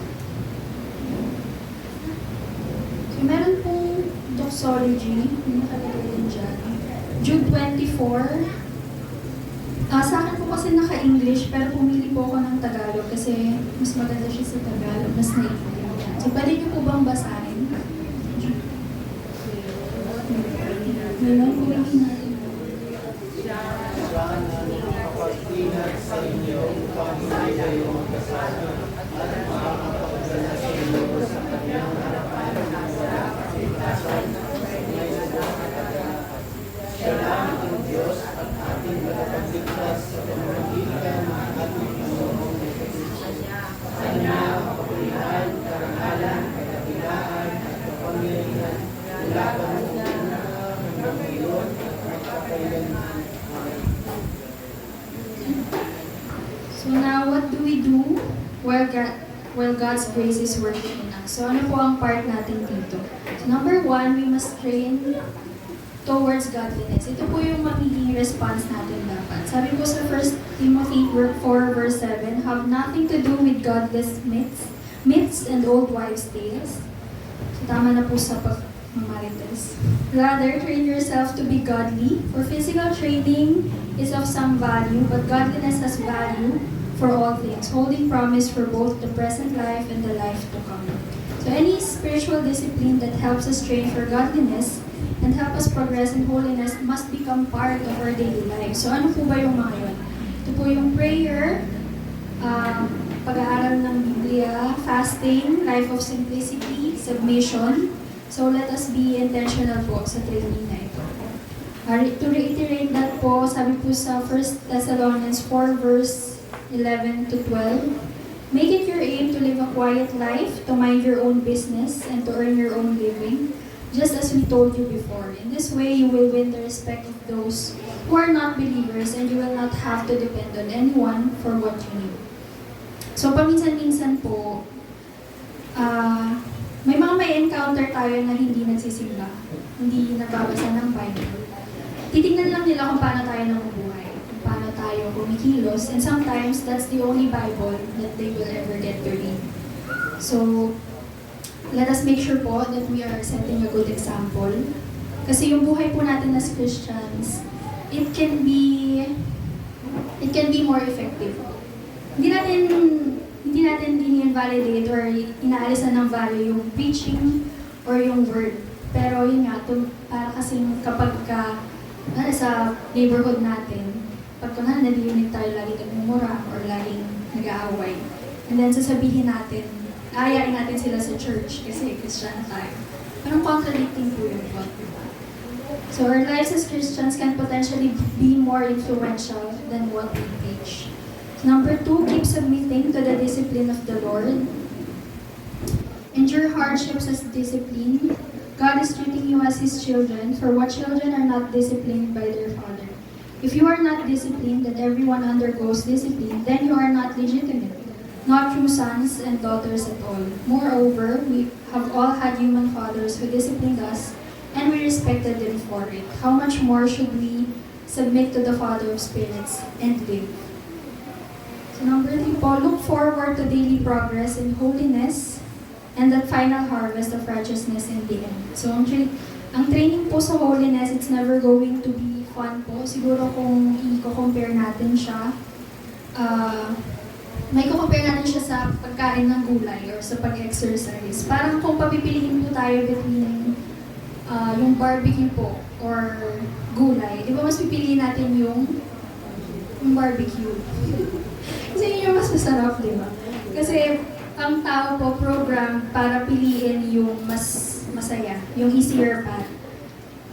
So, meron pong doxology, nakalagay din dyan. Jude 24. Sa akin po kasi naka-English, pero pumili po ako ng Tagalog kasi mas maganda siya sa Tagalog, mas naiintindihan. So, pwede niyo po bang basahin? Ngayon, pumili natin. Kapag-ingat sa inyong pamilya yung kasama at makakapagdala sa inyo sa kanyang harapan sa kapitasan siya lang ang Diyos at ating magpagligtas sa pamamagitan ng ating Panginoong Jesucristo. Kanya ang kapulihan, karangalan, kadakilaan at kapangyarihan mula kanina hanggang ngayon at magpakailanman. So now, what do we do while God's grace is working in us? So ano po ang part natin dito? So number 1, we must train towards godliness. Ito po yung magiging response natin dapat. Sabi po sa 1 Timothy 4 verse 7, have nothing to do with godless myths and old wives' tales. So tama na po sa pagmamarites. Rather, train yourself to be godly, for physical training is of some value, but godliness has value for all things, holding promise for both the present life and the life to come. So any spiritual discipline that helps us train for godliness and help us progress in holiness must become part of our daily life. So ano po ba yung mga yun? Ito po yung prayer, pag-aaral ng Biblia, fasting, life of simplicity, submission. So let us be intentional po sa training na ito. To reiterate that po, sabi po sa 1 Thessalonians 4 verse 11 to 12, make it your aim to live a quiet life, to mind your own business, and to earn your own living, just as we told you before. In this way, you will win the respect of those who are not believers, and you will not have to depend on anyone for what you need. So, paminsan-minsan po, may mga may encounter tayo na hindi nagsisimba, hindi nagbabasa ng Bible. Titingnan lang nila kung paano tayo namubuhay, kung paano tayo kumikilos, and sometimes that's the only Bible that they will ever get to read. So, let us make sure po that we are setting a good example. Kasi yung buhay po natin as Christians, it can be more effective. Hindi natin ini-invalidate or inaalisan ng value yung preaching or yung word. Pero yun nga, para kasing kapag sa neighborhood natin, pag kunwari nadidinig tayo lagi nagmumura or laging nag-aaway, and then sasabihin natin, aayain natin sila sa church kasi Christian tayo. Parang contradicting po yung thought, diba? So our lives as Christians can potentially be more influential than what we preach. Number 2, keep submitting to the discipline of the Lord. Endure hardships as discipline. God is treating you as His children, for what children are not disciplined by their father? If you are not disciplined, and everyone undergoes discipline, then you are not legitimate, not true sons and daughters at all. Moreover, we have all had human fathers who disciplined us, and we respected them for it. How much more should we submit to the Father of spirits and live? So number 3 po, look forward to daily progress in holiness and that final harvest of righteousness in the end. So ang training po sa holiness, it's never going to be fun po. Siguro kung i-compare natin siya, may i-compare natin siya sa pagkain ng gulay or sa pag-exercise. Parang kung papipiliin po tayo between yung barbecue po or gulay, di ba mas pipiliin natin yung barbecue? Kasi yun yung mas masarap, di ba? Kasi ang tao po program para piliin yung mas masaya, yung easier path.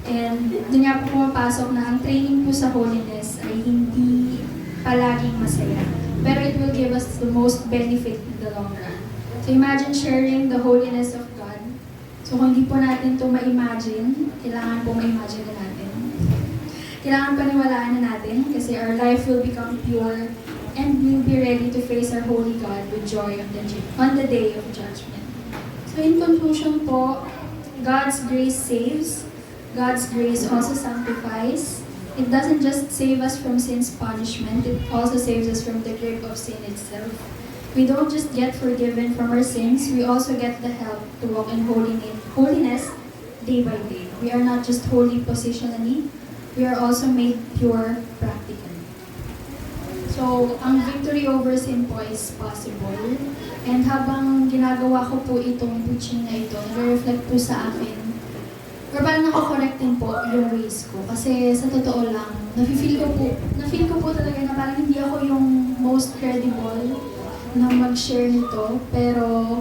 And doon nga po pumapasok na ang training po sa holiness ay hindi palaging masaya. Pero it will give us the most benefit in the long run. So imagine sharing the holiness of God. So kung hindi po natin ito ma-imagine, kailangan po ma-imagine na natin. Kailangan paniwalaan na natin kasi our life will become pure and we'll be ready to face our holy God with joy on the day of judgment. So in conclusion po, God's grace saves. God's grace also sanctifies. It doesn't just save us from sin's punishment, it also saves us from the grip of sin itself. We don't just get forgiven from our sins, we also get the help to walk in holiness day by day. We are not just holy positionally, we are also made pure practically. So, ang victory over sin po is possible. And habang ginagawa ko po itong preaching na ito, nag-reflect po sa akin, or parang nakakorrect din po yung ways ko. Kasi sa totoo lang, na-feel ko po talaga na parang hindi ako yung most credible na mag-share nito. Pero,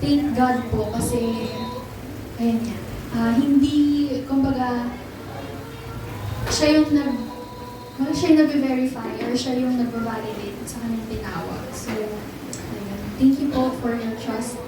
thank God po kasi, ayun yan. Hindi, kumbaga, siya yung nag-verify or siya yung nag-validate sa kanyang tinawag. So, ayun. Thank you po for your trust.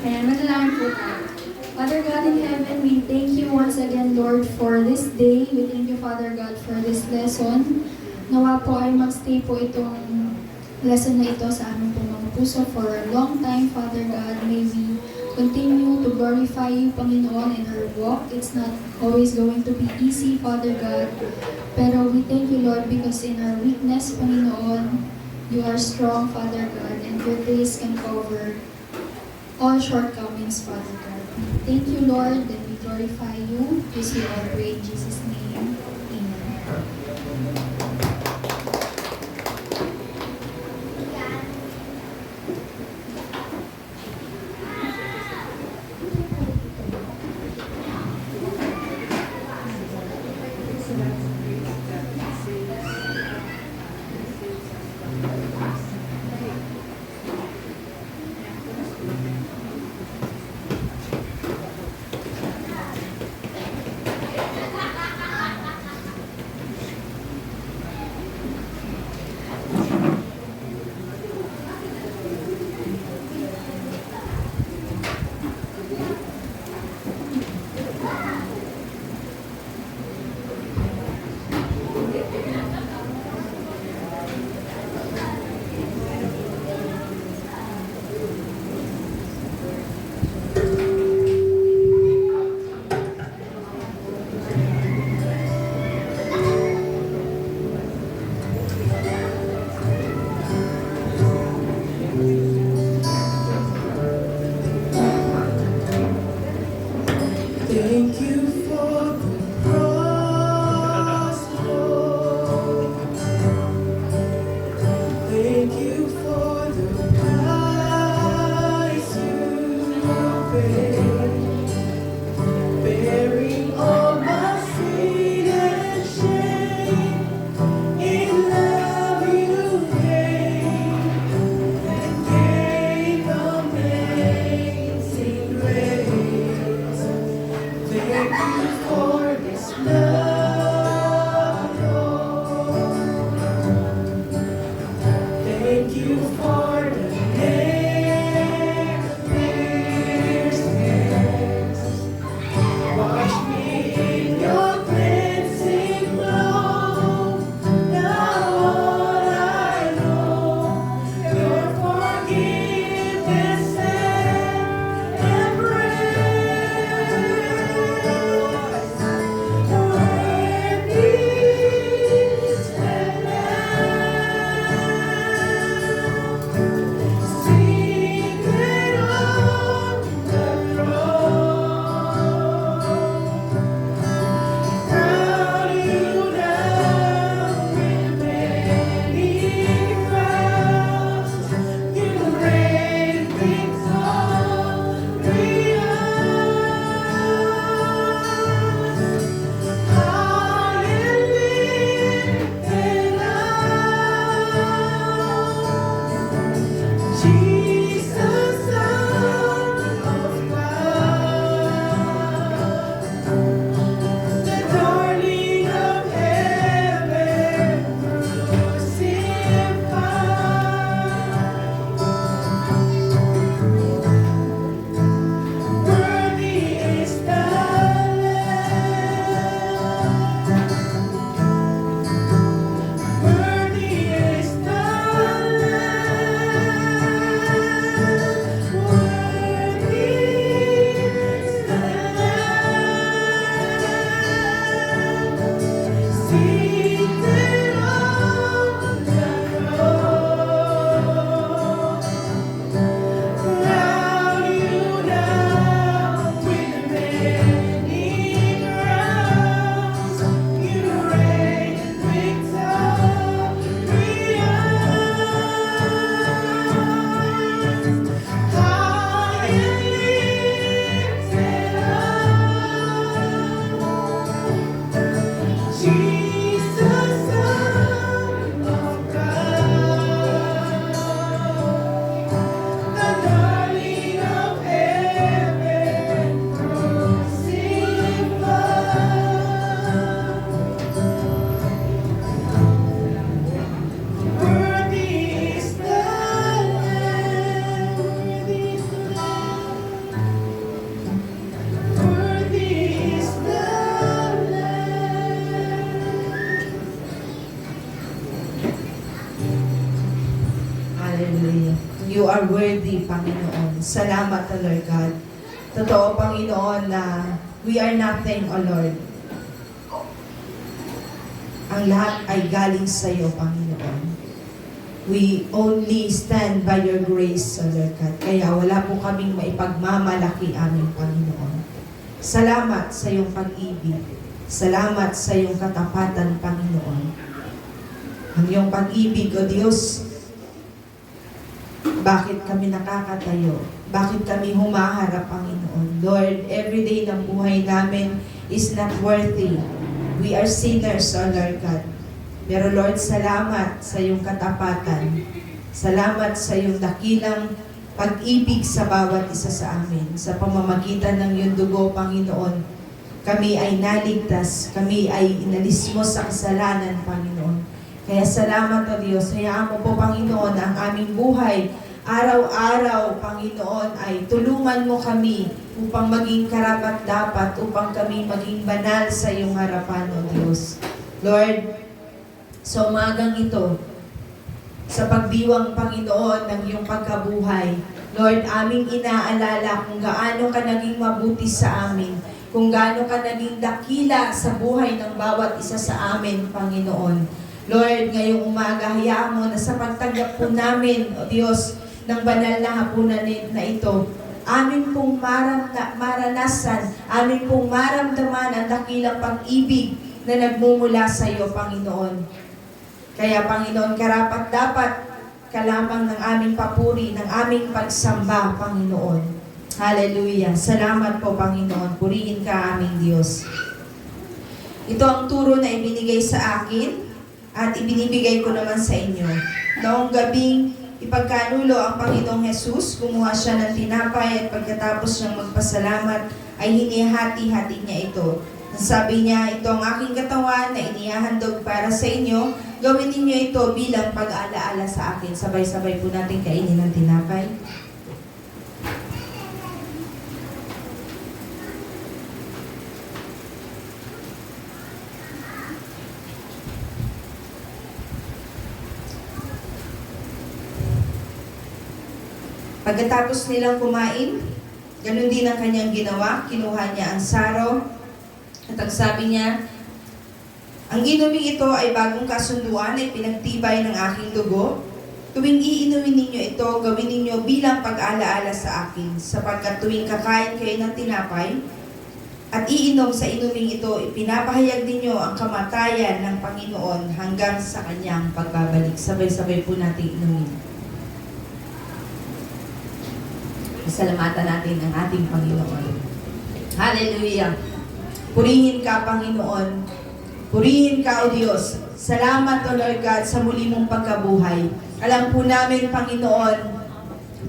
Ayan, manalangin po tayo. Father God in heaven, we thank you once again, Lord, for this day. We thank you, Father God, for this lesson. Nawa po ay magstay po itong lesson na ito sa aming pong mga puso for a long time, Father God. May we continue to glorify you, Panginoon, in our walk. It's not always going to be easy, Father God. Pero we thank you, Lord, because in our weakness, Panginoon, you are strong, Father God, and your grace can cover all shortcomings, Father God. Thank you, Lord, and we glorify you. This we all pray in Jesus' name. Amen. Thank you for the cross, Lord. Thank you for the price you Thank you for the clearest hands. Wash me in your cleansing flow. Now all I know, your forgiveness and embrace. Worthy is the Lamb, seated on the throne. Crown you now with many crowns. You reign victorious. High and lifted up, Jesus, Son of God, the darling of heaven, crucified. Worthy is the Lamb. Worthy is the Lamb. Worthy is the Lamb, seated on the throne. Crown you now with many crowns. You reign victorious. High and lifted up, Jesus, Son of God, the darling of heaven, crucified. Worthy is the Lamb. Worthy is the Lamb. Worthy is the Lamb. Hallelujah. You are worthy, Panginoon. Salamat, O Lord God. Totoo, Panginoon, na we are nothing, O Lord. Ang lahat ay galing sa iyo, Panginoon. We only stand by your grace, O Lord God. Kaya wala po kaming maipagmamalaki aming Panginoon. Salamat sa iyong pag-ibig. Salamat sa iyong katapatan, Panginoon. Ang iyong pag-ibig, O Diyos, bakit kami nakakatayo? Bakit kami humaharap, Panginoon? Lord, every day ng buhay namin is not worthy. We are sinners, O Lord God. Pero Lord, salamat sa iyong katapatan. Salamat sa iyong dakilang pag-ibig sa bawat isa sa amin. Sa pamamagitan ng iyong dugo, Panginoon, kami ay naligtas. Kami ay inalis mo sa kasalanan, Panginoon. Kaya salamat, O Diyos. Hayaan mo po, Panginoon, ang aming buhay. Araw-araw, Panginoon, ay tulungan mo kami upang maging karapat-dapat, upang kami maging banal sa iyong harapan, O Diyos. Lord, sa umagang ito, sa pagdiwang, Panginoon, ng iyong pagkabuhay, Lord, aming inaalala kung gaano ka naging mabuti sa amin, kung gaano ka naging dakila sa buhay ng bawat isa sa amin, Panginoon. Lord, ngayong umaga, hayaan mo na sa pagtanggap po namin, O Diyos, ng banal na hapunan na ito, amin pong maranasan, amin pong maramdaman ang dakilang pag-ibig na nagmumula sa iyo, Panginoon. Kaya, Panginoon, karapat dapat ka lamang ng aming papuri, ng aming pagsamba, Panginoon. Hallelujah. Salamat po, Panginoon. Purihin ka, aming Diyos. Ito ang turo na ibinigay sa akin at ibinibigay ko naman sa inyo. Noong gabing ipagkanulo ang Panginoong Jesus, kumuha siya ng tinapay at pagkatapos niyang magpasalamat ay hinihati-hati niya ito. Sabi niya, ito ang aking katawan na inihahandog para sa inyo, gawin ninyo ito bilang pag-aalaala sa akin. Sabay-sabay po natin kainin ng tinapay. Pagkatapos nilang kumain, ganun din ang kanyang ginawa. Kinuha niya ang saro at ang sabi niya, ang inuming ito ay bagong kasunduan ay pinagtibay ng aking dugo. Tuwing iinumin ninyo ito, gawin ninyo bilang pag-alaala sa akin, sapagkat tuwing kakain kayo ng tinapay at iinom sa inuming ito, ipinapahayag ninyo ang kamatayan ng Panginoon hanggang sa kanyang pagbabalik. Sabay-sabay po natin inumin. Salamatan natin ang ating Panginoon. Hallelujah! Purihin ka, Panginoon. Purihin ka, O Diyos. Salamat, O Lord God, sa muli mong pagkabuhay. Alam po namin, Panginoon,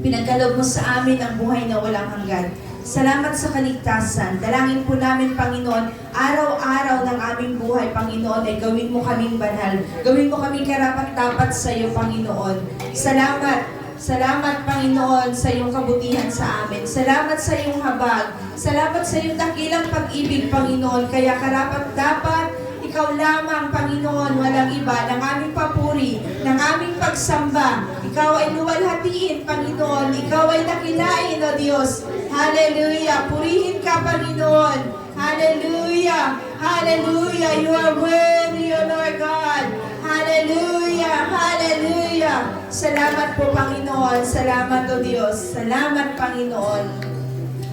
pinagkaloob mo sa amin ang buhay na walang hanggan. Salamat sa kaligtasan. Dalangin po namin, Panginoon, araw-araw ng aming buhay, Panginoon, ay gawin mo kaming banal. Gawin mo kaming karapat-dapat sa iyo, Panginoon. Salamat. Salamat, Panginoon, sa iyong kabutihan sa amin. Salamat sa iyong habag. Salamat sa iyong dakilang pag-ibig, Panginoon. Kaya karapat-dapat, ikaw lamang, Panginoon, walang iba, ng aming papuri, ng aming pagsamba. Ikaw ay luwalhatiin, Panginoon. Ikaw ay dakilain, O Diyos. Hallelujah. Purihin ka, Panginoon. Hallelujah. Hallelujah. You are worthy, O Lord God. Hallelujah. Hallelujah. Salamat po, Panginoon. Salamat, O Diyos. Salamat, Panginoon.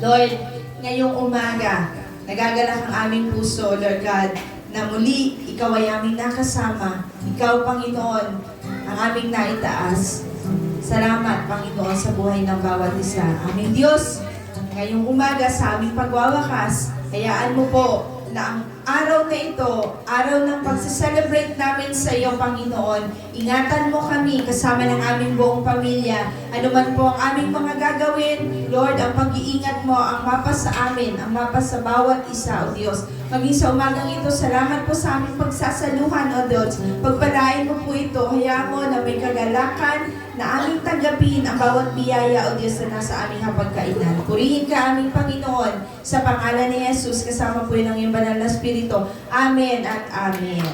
Lord, ngayong umaga, nagagalak ang aming puso, Lord God, na muli, Ikaw ay aming nakasama. Ikaw, Panginoon, ang aming naitaas. Salamat, Panginoon, sa buhay ng bawat isa. Aming Diyos, ngayong umaga sa aming pagwawakas, hayaan mo po na ang araw na ito, araw ng pagsa-celebrate namin sa iyo, Panginoon. Ingatan mo kami kasama ng aming buong pamilya. Ano man po ang aming mga gagawin, Lord, ang pag-iingat mo, ang mapa sa amin, ang mapa sa bawat isa, O Diyos. Maging sa umagang ito, salamat po sa aming pagsasaluhan, O Diyos. Pagpalain mo po ito, hayaan mo na may kagalakan na aming tanggapin ang bawat biyaya, O Diyos, na nasa aming hapagkainan. Purihin ka aming Panginoon sa pangalan ni Jesus, kasama po yun ang iyong banal na Espiritu. Amen at Amen.